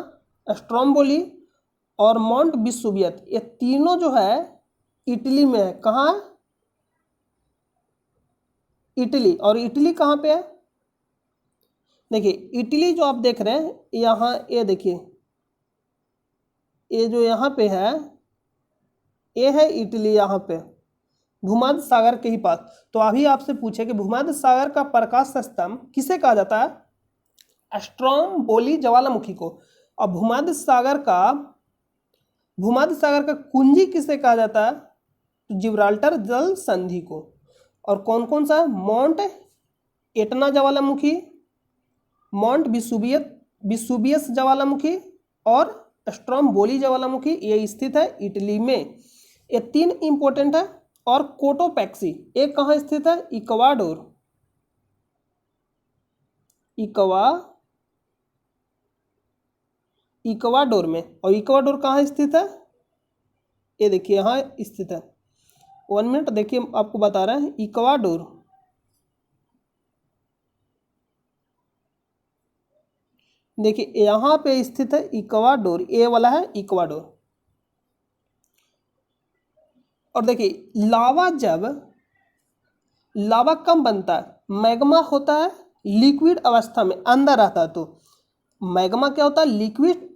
स्ट्रोम्बोली और माउंट विसुवियस, ये तीनों जो है इटली में है। कहाँ है, इटली। और इटली कहाँ पे है, देखिए इटली जो आप देख रहे हैं यहाँ, ये देखिए ये जो यहाँ पे है, ये है इटली, यहाँ पे भूमध्य सागर के ही पास। तो अभी आपसे पूछे कि भूमध्य सागर का प्रकाश स्तंभ किसे कहा जाता है, स्ट्रोम्बोली ज्वालामुखी को। और भूमध्य सागर का कुंजी किसे कहा जाता है, तो जिब्राल्टर जल संधि को। और कौन कौन सा है, माउंट एटना ज्वालामुखी, माउंट विसुवियस ज्वालामुखी और स्ट्रोम्बोली ज्वालामुखी, ये स्थित है इटली में। ये तीन इंपॉर्टेंट है। और कोटोपैक्सी एक कहाँ स्थित है, इक्वाडोर में। और इक्वाडोर कहाँ स्थित है, ये देखिए यहाँ स्थित है। 1 मिनट देखिए, आपको बता रहे हैं इक्वाडोर। देखिए यहाँ पे स्थित है इक्वाडोर, ए वाला है इक्वाडोर। और देखिए लावा कब बनता है, मैग्मा होता है लिक्विड अवस्था में, अंदर आता है। तो मैग्मा क्या होता है, लिक्विड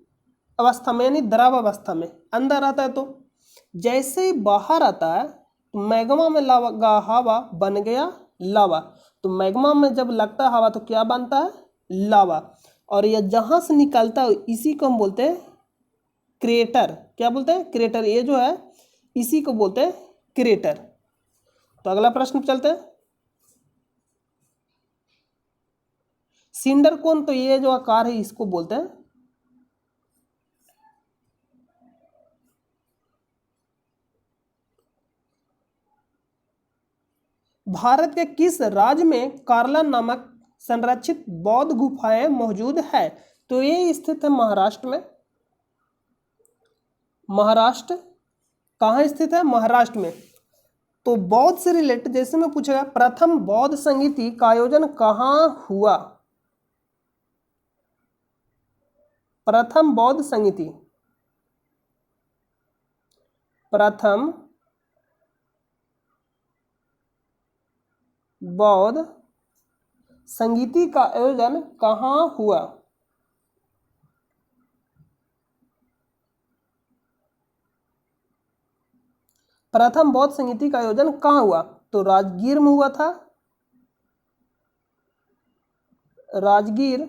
अवस्था में यानी द्रव अवस्था में अंदर आता है। तो जैसे ही बाहर आता है तो मैग्मा में लगा हवा बन गया लावा। तो मैग्मा में जब लगता है हवा तो क्या बनता है, लावा। और यह जहाँ से निकलता है इसी को हम बोलते हैं क्रेटर। क्या बोलते हैं, क्रेटर। ये जो है इसी को बोलते हैं क्रेटर। तो अगला प्रश्न चलते हैं। सिंडर कोन, तो ये जो आकार है इसको बोलते हैं। भारत के किस राज्य में कार्ला नामक संरक्षित बौद्ध गुफाएं मौजूद है? तो ये स्थित है महाराष्ट्र में। महाराष्ट्र कहाँ स्थित है? महाराष्ट्र में। तो बौद्ध से रिलेटेड जैसे मैं पूछेगा, प्रथम बौद्ध संगीति का आयोजन कहाँ हुआ? प्रथम बौद्ध संगीति, प्रथम बौद्ध संगीति का आयोजन कहाँ हुआ? प्रथम बौद्ध संगीति का आयोजन कहाँ हुआ? तो राजगीर में हुआ था। राजगीर,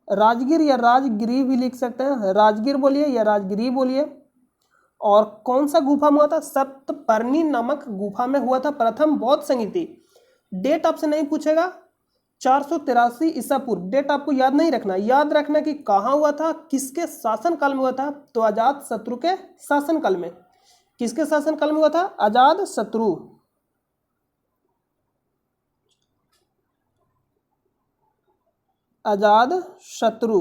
राजगीर या राजगिरी भी लिख सकते हैं, राजगीर बोलिए या राजगिरी बोलिए। और कौन सा गुफा में हुआ था? सप्तपर्णी नामक गुफा में हुआ था प्रथम बौद्ध संगीति। डेट आपसे नहीं पूछेगा, 483 ईसा पूर्व। डेट आपको याद नहीं रखना, याद रखना कि कहाँ हुआ था, किसके शासन काल में हुआ था। तो अजात शत्रु के शासन काल में। किसके शासन काल में हुआ था? अजात शत्रु। अजात शत्रु,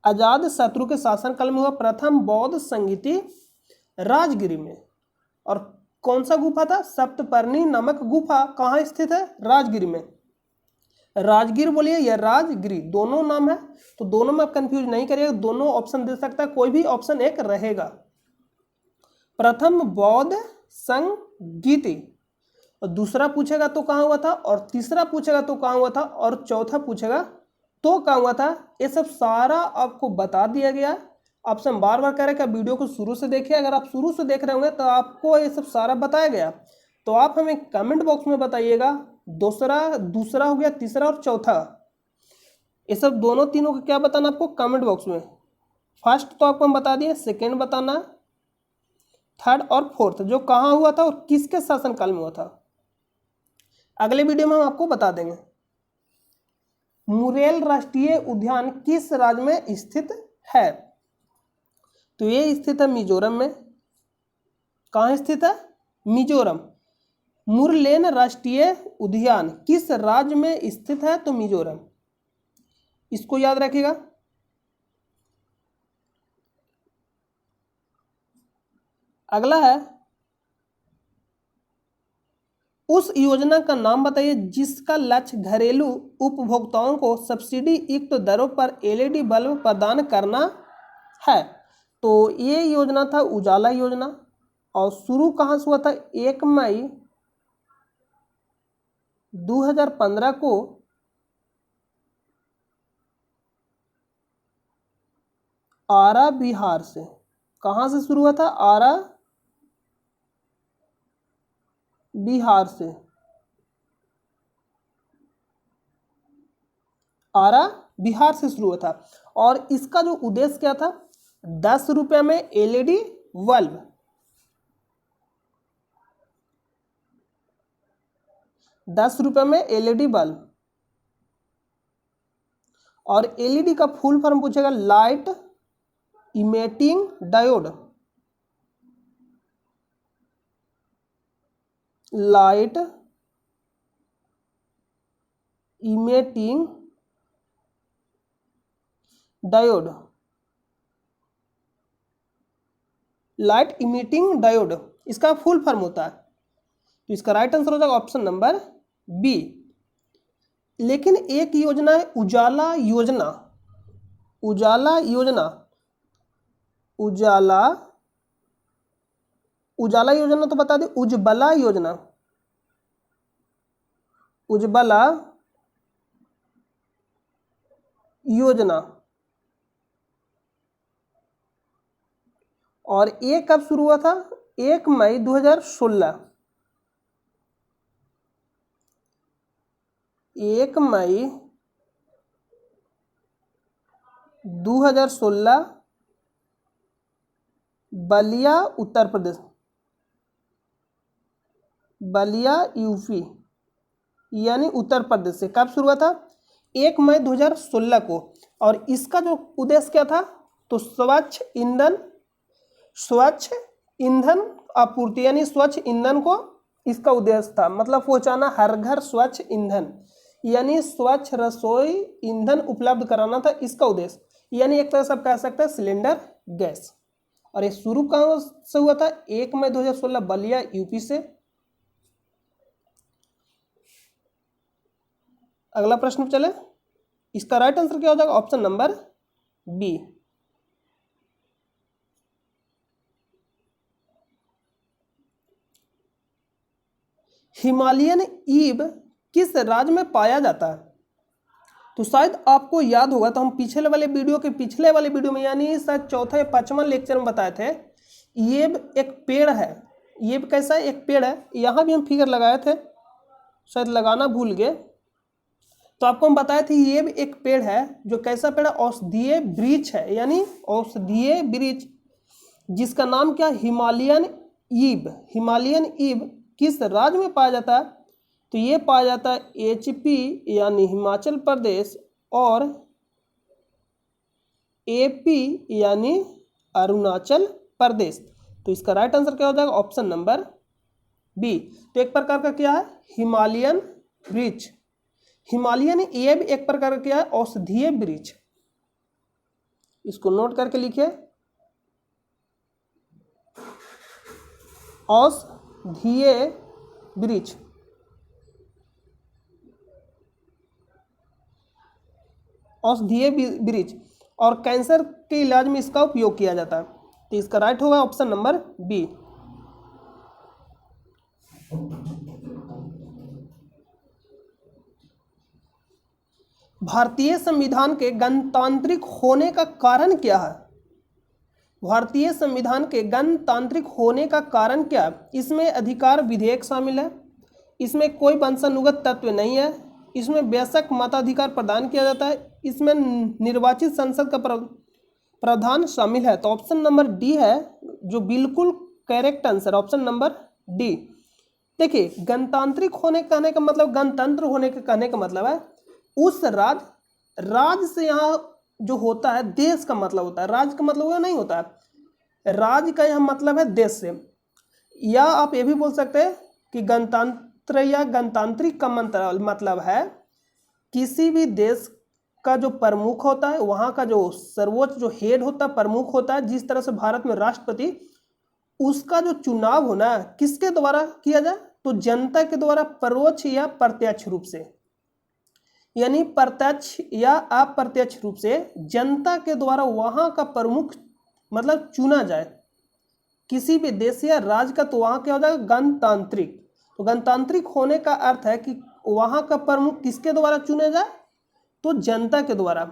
अजात शत्रु के शासन काल में हुआ प्रथम बौद्ध संगीति राजगिरी में। और कौन सा गुफा था? सप्तपर्णी नामक गुफा। कहाँ स्थित है? राजगिरी में। राजगीर बोलिए या राजगिरी, दोनों नाम है, तो दोनों में आप कंफ्यूज नहीं करिएगा, दोनों ऑप्शन दे सकता है, कोई भी ऑप्शन एक रहेगा। प्रथम बौद्ध संगीति, और दूसरा पूछेगा तो कहाँ हुआ था, और तीसरा पूछेगा तो कहाँ हुआ था, और चौथा पूछेगा तो कहाँ हुआ था। ये सब सारा आपको बता दिया गया। आपसे हम बार बार कह रहे हैं कि आप वीडियो को शुरू से देखिए। अगर आप शुरू से देख रहे होंगे तो आपको ये सब सारा बताया गया। तो आप हमें कमेंट बॉक्स में बताइएगा, दूसरा हो गया, तीसरा और चौथा, ये सब दोनों तीनों का क्या बताना आपको कमेंट बॉक्स में। फर्स्ट तो आपको हम बता दिए, सेकेंड बताना, थर्ड और फोर्थ जो कहाँ हुआ था और किसके शासनकाल में हुआ था। अगले वीडियो में हम आपको बता देंगे। मुरेल राष्ट्रीय उद्यान किस राज्य में स्थित है? तो ये स्थित है मिजोरम में। कहाँ स्थित है? मिजोरम। मुरलेन राष्ट्रीय उद्यान किस राज्य में स्थित है? तो मिजोरम। इसको याद रखिएगा। अगला है, उस योजना का नाम बताइए जिसका लक्ष्य घरेलू उपभोक्ताओं को सब्सिडी युक्त दरों पर एलईडी बल्ब प्रदान करना है। तो ये योजना था उजाला योजना, और शुरू कहाँ से हुआ था? 1 मई 2015 को आरा बिहार से। कहाँ से शुरू हुआ था? आरा बिहार से। आरा बिहार से शुरू हुआ था। और इसका जो उद्देश्य क्या था? 10 रुपये में एलईडी बल्ब। 10 रुपये में एलईडी बल्ब। और एलईडी का फुल फॉर्म पूछेगा, light emitting diode. Light emitting diode. Light emitting diode इसका फुल फॉर्म होता है। तो इसका राइट आंसर हो जाएगा ऑप्शन नंबर बी। लेकिन एक योजना है उजाला योजना। उजाला योजना, उजाला योजना तो बता दें। उज्ज्वला योजना, उज्ज्वला योजना। और ये कब शुरू हुआ था? 1 मई 2016। 1 मई 2016 बलिया उत्तर प्रदेश। बलिया यूपी यानी उत्तर प्रदेश से कब शुरू हुआ था? 1 मई 2016 को। और इसका जो उद्देश्य क्या था? तो स्वच्छ ईंधन आपूर्ति यानी स्वच्छ ईंधन को इसका उद्देश्य था, मतलब पहुंचाना हर घर स्वच्छ ईंधन यानी स्वच्छ रसोई ईंधन उपलब्ध कराना था इसका उद्देश्य, यानी एक तरह से आप कह सकते हैं सिलेंडर गैस। और ये शुरू कहाँ से हुआ था? 1 मई 2016 बलिया यूपी से। अगला प्रश्न चले, इसका राइट आंसर क्या हो जाएगा? Option number B. हिमालयन ईव किस राज्य में पाया जाता है? तो शायद आपको याद होगा, तो हम पिछले वाले वीडियो में यानी शायद चौथा या पांचवा लेक्चर में बताए थे, ये एक पेड़ है। ये कैसा है? एक पेड़ है। यहाँ भी हम फिगर लगाए थे, शायद लगाना भूल गए। तो आपको हम बताए थे ये भी एक पेड़ है जो कैसा पेड़ है? औषधीय वृक्ष है, यानी औषधीय वृक्ष जिसका नाम क्या? Himalayan ewe. हिमालयन ईव किस राज्य में पाया जाता है? तो ये पाया जाता है HP यानी हिमाचल प्रदेश और AP यानी अरुणाचल प्रदेश। तो इसका राइट आंसर क्या हो जाएगा? Option number B. तो एक प्रकार का क्या है? हिमालयन वृक्ष। हिमालयन ईव एक प्रकार का क्या है? औषधीय वृक्ष। इसको नोट करके लिखिए, औषधीय वृक्ष। औषधीय वृक्ष और कैंसर के इलाज में इसका उपयोग किया जाता है। तो इसका राइट होगा ऑप्शन नंबर बी। भारतीय संविधान के गणतांत्रिक होने का कारण क्या है? भारतीय संविधान के गणतांत्रिक होने का कारण क्या है? इसमें अधिकार विधेयक शामिल है, इसमें कोई वंशानुगत तत्व नहीं है, इसमें बेशक मताधिकार प्रदान किया जाता है, इसमें निर्वाचित संसद का प्रावधान शामिल है। तो ऑप्शन नंबर डी है जो बिल्कुल correct answer, option number D. देखिए, गणतांत्रिक होने कहने का मतलब, गणतंत्र होने के कहने का मतलब है उस राज्य से यहाँ जो होता है देश का मतलब होता है, राज्य का मतलब नहीं होता है। राज्य का यह मतलब है देश से, या आप ये भी बोल सकते हैं कि गणतंत्र या गणतांत्रिक का मतलब है किसी भी देश का जो प्रमुख होता है, वहाँ का जो सर्वोच्च जो हेड होता है, प्रमुख होता है। जिस तरह से भारत में राष्ट्रपति, उसका जो चुनाव होना है किसके द्वारा किया जाए? तो जनता के द्वारा, परोक्ष या प्रत्यक्ष रूप से, यानी प्रत्यक्ष या अप्रत्यक्ष रूप से जनता के द्वारा वहाँ का प्रमुख मतलब चुना जाए किसी भी देश या राज्य का। तो वहाँ क्या हो जाएगा? गणतांत्रिक। तो गणतांत्रिक होने का अर्थ है कि वहाँ का प्रमुख किसके द्वारा चुना जाए? तो जनता के द्वारा,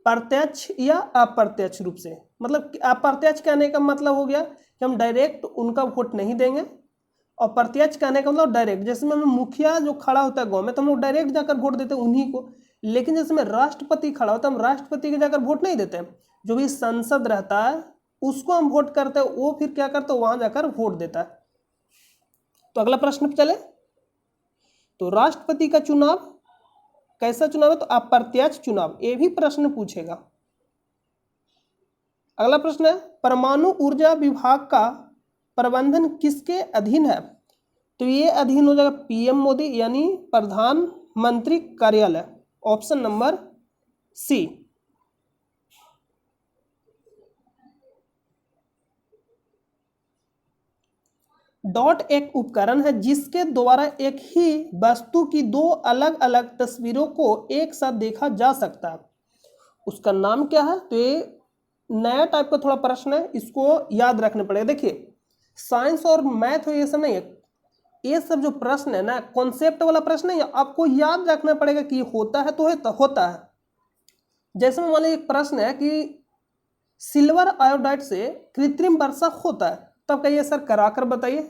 प्रत्यक्ष या अप्रत्यक्ष रूप से। मतलब अप्रत्यक्ष कहने का मतलब हो गया कि हम डायरेक्ट उनका वोट नहीं देंगे, और प्रत्यक्ष कहने का मतलब डायरेक्ट, जैसे में मुखिया जो खड़ा होता है गांव में तो हम लोग डायरेक्ट जाकर वोट देते हैं उन्हीं को, लेकिन जैसे में राष्ट्रपति खड़ा होता है हम राष्ट्रपति के जाकर वोट नहीं देते हैं, जो भी संसद रहता है उसको हम वोट करते हैं, वो फिर क्या करता है? वहां जाकर वोट देता है। तो अगला प्रश्न चले, तो राष्ट्रपति का चुनाव कैसा चुनाव है? तो अप्रत्यक्ष चुनाव, ये भी प्रश्न पूछेगा। अगला प्रश्न है, परमाणु ऊर्जा विभाग का प्रबंधन किसके अधीन है? तो ये अधीन हो जाएगा PM मोदी यानी प्रधानमंत्री कार्यालय, ऑप्शन नंबर सी। डॉट एक उपकरण है जिसके द्वारा एक ही वस्तु की दो अलग अलग तस्वीरों को एक साथ देखा जा सकता है, उसका नाम क्या है? तो ये नया टाइप का थोड़ा प्रश्न है, इसको याद रखने पड़ेगा। देखिए, साइंस और मैथ ये सब नहीं है, ये सब जो प्रश्न है ना कॉन्सेप्ट वाला प्रश्न है, आपको याद रखना पड़ेगा कि होता है तो होता है। जैसे मान लीजिए एक प्रश्न है कि सिल्वर आयोडाइड से कृत्रिम वर्षा होता है, तब कहिए सर करा कर बताइए।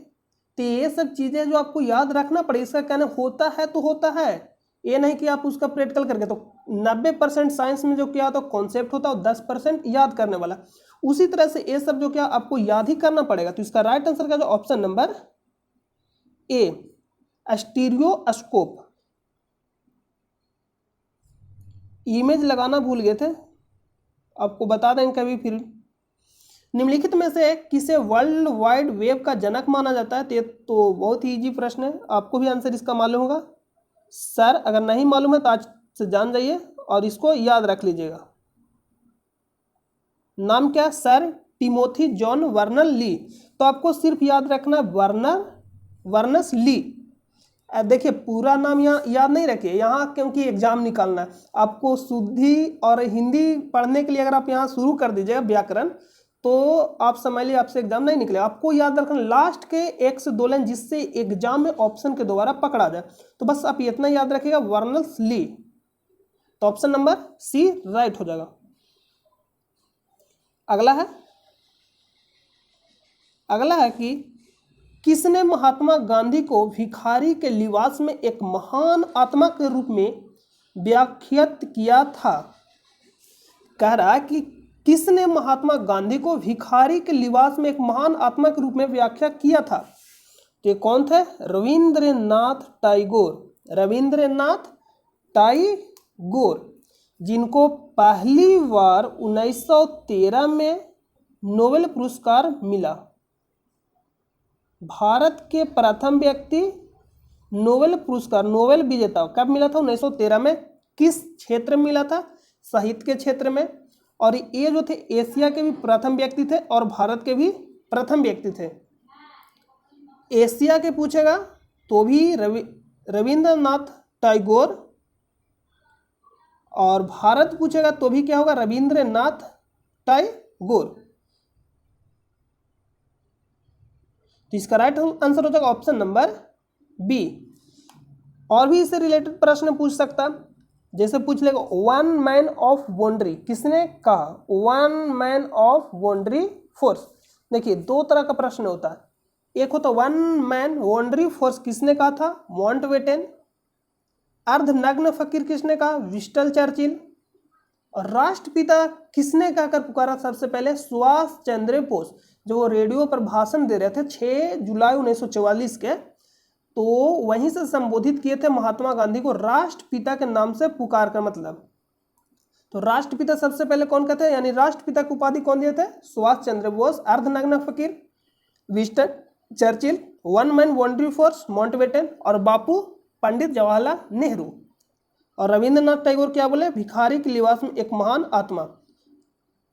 तो ये सब चीजें जो आपको याद रखना पड़ेगा, इसका कहना होता है तो होता है, ये नहीं कि आप उसका प्रैक्टिकल करके। तो 90% साइंस में जो क्या होता है कॉन्सेप्ट होता है और 10% याद करने वाला। उसी तरह से ये सब जो क्या आपको याद ही करना पड़ेगा। तो इसका राइट आंसर का जो option number A, stereoscope. Image लगाना भूल गए थे, आपको बता दें कभी फिर। निम्नलिखित में से किसे वर्ल्ड वाइड वेब का जनक माना जाता है? तो बहुत ही इजी प्रश्न है, आपको भी आंसर इसका मालूम होगा। सर अगर नहीं मालूम है तो आज से जान जाइए और इसको याद रख लीजिएगा। नाम क्या? सर टिमोथी जॉन वर्नर ली। तो आपको सिर्फ याद रखना वर्नस ली। देखिए पूरा नाम यहाँ याद नहीं रखिए यहाँ, क्योंकि एग्जाम निकालना है आपको। शुद्धि और हिंदी पढ़ने के लिए अगर आप यहाँ शुरू कर दीजिएगा व्याकरण, तो आप समझ लीजिए आपसे एग्जाम नहीं निकलेगा। आपको याद रखना लास्ट के 1 से 2 लाइन, जिससे एग्जाम में ऑप्शन के द्वारा पकड़ा जाए। तो बस आप इतना याद रखिएगा, वर्नस ली। तो ऑप्शन नंबर सी राइट हो जाएगा। अगला है कि किसने महात्मा गांधी को भिखारी के लिबास में एक महान आत्मा के रूप में व्याख्यात किया था? कह रहा है कि किसने महात्मा गांधी को भिखारी के लिबास में एक महान आत्मा के रूप में व्याख्या किया था? तो ये कौन थे? रविंद्रनाथ टैगोर। रविंद्रनाथ टैगोर, जिनको पहली बार 1913 में नोबेल पुरस्कार मिला। भारत के प्रथम व्यक्ति नोबेल पुरस्कार, नोबेल विजेता कब मिला था? 1913 में। किस क्षेत्र में मिला था? साहित्य के क्षेत्र में। और ये जो थे एशिया के भी प्रथम व्यक्ति थे और भारत के भी प्रथम व्यक्ति थे। एशिया के पूछेगा तो भी रविंद्रनाथ टैगोर, और भारत पूछेगा तो भी क्या होगा? रविंद्रनाथ टैगोर। तो इसका राइट आंसर हो जाएगा ऑप्शन नंबर बी। और भी इससे रिलेटेड प्रश्न पूछ सकता, जैसे पूछ लेगा वन मैन ऑफ बाउंड्री किसने कहा? One man of boundary force. देखिए 2 तरह का प्रश्न होता है। एक होता वन मैन बाउंड्री फोर्स किसने कहा था? माउंटबेटन। अर्धनग्न फकीर किसने कहा? Winston Churchill. और राष्ट्रपिता किसने कहकर पुकारा सबसे पहले? सुभाष चंद्र बोस। जो वो रेडियो पर भाषण दे रहे थे 6 जुलाई 1944 के, तो वहीं से संबोधित किए थे महात्मा गांधी को राष्ट्रपिता के नाम से पुकार कर। मतलब तो राष्ट्रपिता सबसे पहले कौन कहते हैं, यानी राष्ट्रपिता की उपाधि कौन दिए थे? सुभाष चंद्र बोस। अर्धनग्न फकीर Winston Churchill. One man boundary force Mountbatten. और बापू पंडित जवाहरलाल नेहरू। और रविंद्रनाथ टैगोर क्या बोले? भिखारी के लिबास में एक महान आत्मा।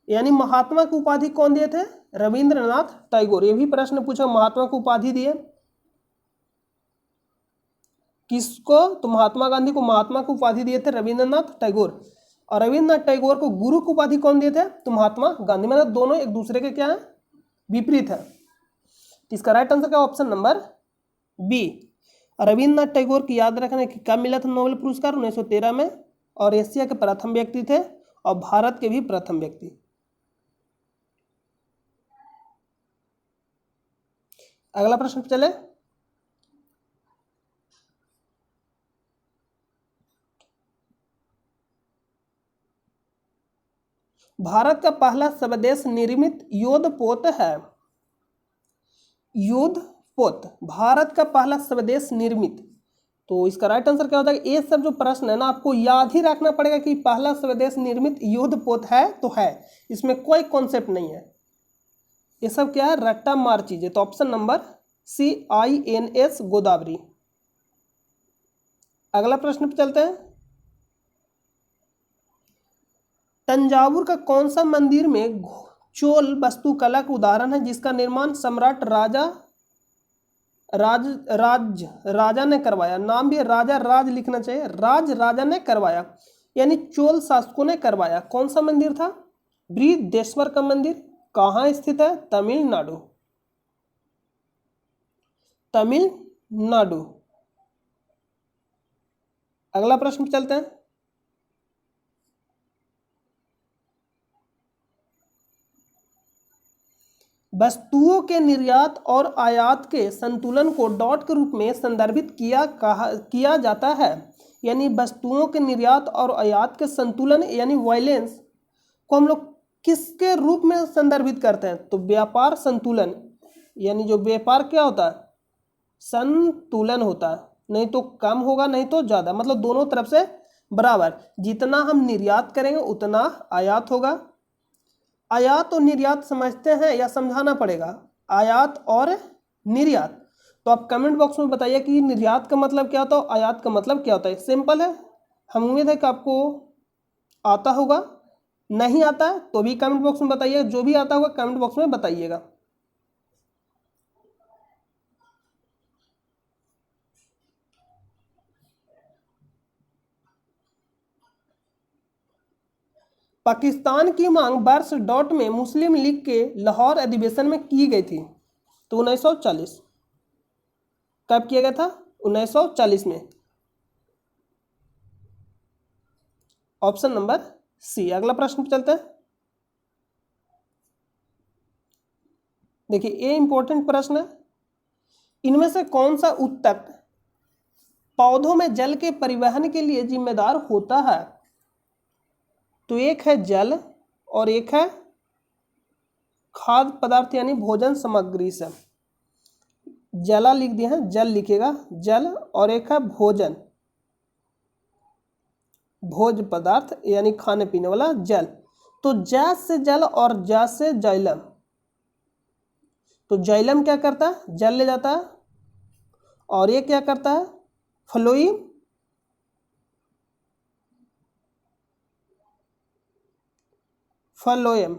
यानी महात्मा की उपाधि कौन दिए थे? रविंद्रनाथ टैगोर। ये भी प्रश्न पूछा, महात्मा को उपाधि दिए किसको? तो महात्मा गांधी को महात्मा की उपाधि दिए थे रविंद्रनाथ टैगोर। और रविंद्रनाथ टैगोर को गुरु की उपाधि कौन दिए थे? तो महात्मा गांधी। मतलब दोनों एक दूसरे के क्या है? विपरीत है। इसका राइट आंसर क्या? Option number B. Rabindranath Tagore की याद रखने की कब मिला था नोबेल पुरस्कार? 1913 में। और एशिया के प्रथम व्यक्ति थे और भारत के भी प्रथम व्यक्ति। अगला प्रश्न पे चले। भारत का पहला स्वदेश निर्मित युद्धपोत है। युद्धपोत भारत का पहला स्वदेश निर्मित। तो इसका राइट आंसर क्या हो जाएगा? ये सब जो प्रश्न है ना आपको याद ही रखना पड़ेगा कि पहला स्वदेश निर्मित युद्धपोत है तो है, इसमें कोई कॉन्सेप्ट नहीं है। ये सब क्या है? रट्टा मार चीजें। तो option number C INS Godavari. अगला प्रश्न पे चलते हैं। तंजावुर का कौन सा मंदिर में चोल वास्तुकला का उदाहरण है जिसका निर्माण सम्राट राजा ने करवाया? नाम भी राजा राज लिखना चाहिए। राजा ने करवाया, यानी चोल शासकों ने करवाया। कौन सा मंदिर था? बृहदेश्वर का मंदिर। कहाँ स्थित है? तमिलनाडु। तमिलनाडु। अगला प्रश्न पे चलते हैं। वस्तुओं के निर्यात और आयात के संतुलन को डॉट के रूप में संदर्भित किया जाता है। यानी वस्तुओं के निर्यात और आयात के संतुलन यानी वायलेंस को हम लोग किसके रूप में संदर्भित करते हैं? तो व्यापार संतुलन। यानी जो व्यापार क्या होता है? संतुलन होता है। नहीं तो कम होगा, नहीं तो ज़्यादा, मतलब दोनों तरफ से बराबर। जितना हम निर्यात करेंगे उतना आयात होगा। आयात और निर्यात समझते हैं या समझाना पड़ेगा? आयात और निर्यात। तो आप कमेंट बॉक्स में बताइए कि निर्यात का मतलब क्या होता है, आयात का मतलब क्या होता है। सिंपल है, हम उम्मीद है कि आपको आता होगा। नहीं आता है तो भी कमेंट बॉक्स में बताइए, जो भी आता होगा कमेंट बॉक्स में बताइएगा। पाकिस्तान की मांग वर्ष डॉट में मुस्लिम लीग के लाहौर अधिवेशन में की गई थी। तो 1940। कब किया गया था? 1940 में। Option number C. अगला प्रश्न पे चलते हैं। देखिए ये इंपॉर्टेंट प्रश्न है। इनमें से कौन सा ऊतक पौधों में जल के परिवहन के लिए जिम्मेदार होता है? तो एक है जल और एक है खाद्य पदार्थ यानी भोजन सामग्री से। जला लिख दिया है, जल लिखेगा, जल, और एक है भोजन, भोज्य पदार्थ यानी खाने पीने वाला जल। तो ज से जल और ज से जाइलम। तो जाइलम क्या करता है? जल ले जाता है। और ये क्या करता है? फ्लोइम। फ्लोएम।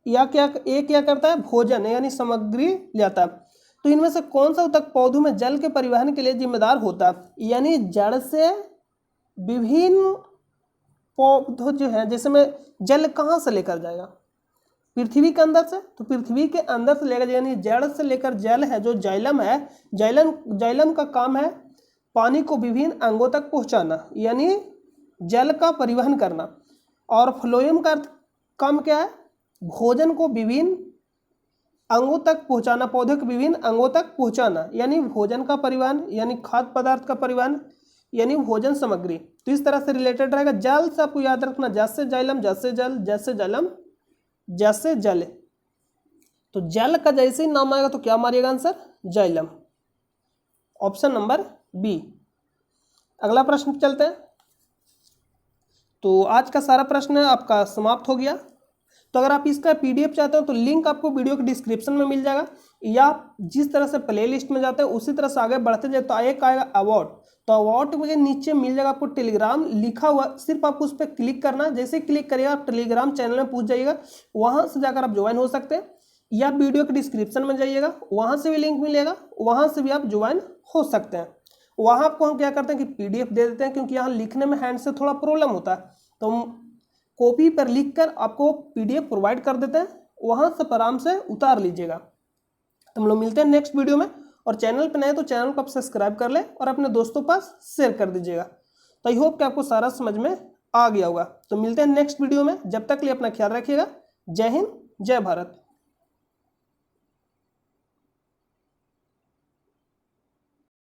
या क्या, ये क्या करता है? भोजन यानी सामग्री ले आता है। तो इनमें से कौन सा ऊतक पौधों में जल के परिवहन के लिए जिम्मेदार होता है? यानी जड़ से विभिन्न पौधों जो है, जैसे में जल कहाँ से लेकर जाएगा? पृथ्वी के अंदर से। तो पृथ्वी के अंदर से लेकर, यानी जड़ से लेकर जल है जो जाइलम है, जाइलम का काम है पानी को विभिन्न अंगों तक पहुंचाना, यानी जल का परिवहन करना। और फ्लोएम का काम क्या है? भोजन को विभिन्न अंगों तक पहुंचाना, पौधे के विभिन्न अंगों तक पहुंचाना, यानी भोजन का परिवहन, यानी खाद्य पदार्थ का परिवहन, यानी भोजन सामग्री। तो इस तरह से रिलेटेड रहेगा। जल से आपको याद रखना, जैसे जाइलम जैसे जल, जैसे जाइलम जैसे जल। तो जल का जैसे ही नाम आएगा तो क्या मारिएगा answer? Xylem. Option number B. अगला प्रश्न चलते हैं। तो आज का सारा प्रश्न आपका समाप्त हो गया। तो अगर आप इसका पीडीएफ चाहते हो तो लिंक आपको वीडियो के डिस्क्रिप्शन में मिल जाएगा, या आप जिस तरह से प्लेलिस्ट में जाते हैं उसी तरह से आगे बढ़ते जाए तो एक आएगा अवार्ड। तो अवार्ड के नीचे मिल जाएगा आपको टेलीग्राम लिखा हुआ, सिर्फ आपको उस पर क्लिक करना। जैसे क्लिक करिएगा आप टेलीग्राम चैनल में पहुंच जाइएगा, वहां से जाकर आप ज्वाइन हो सकते हैं। या वीडियो के डिस्क्रिप्शन में जाइएगा, वहां से भी लिंक मिलेगा, वहां से भी आप ज्वाइन हो सकते हैं। वहां आपको हम क्या करते हैं कि पीडीएफ दे देते हैं, क्योंकि यहाँ लिखने में हैंड से थोड़ा प्रॉब्लम होता है, तो हम कॉपी पर लिखकर आपको पीडीएफ प्रोवाइड कर देते हैं, वहां से आराम से उतार लीजिएगा। तो हम लोग मिलते हैं नेक्स्ट वीडियो में। और चैनल पर नए तो चैनल को आप सब्सक्राइब कर लें और अपने दोस्तों के पास शेयर कर दीजिएगा। तो आई होप कि आपको सारा समझ में आ गया होगा। तो मिलते हैं नेक्स्ट वीडियो में, जब तक के लिए अपना ख्याल रखिएगा। जय हिंद, जय भारत।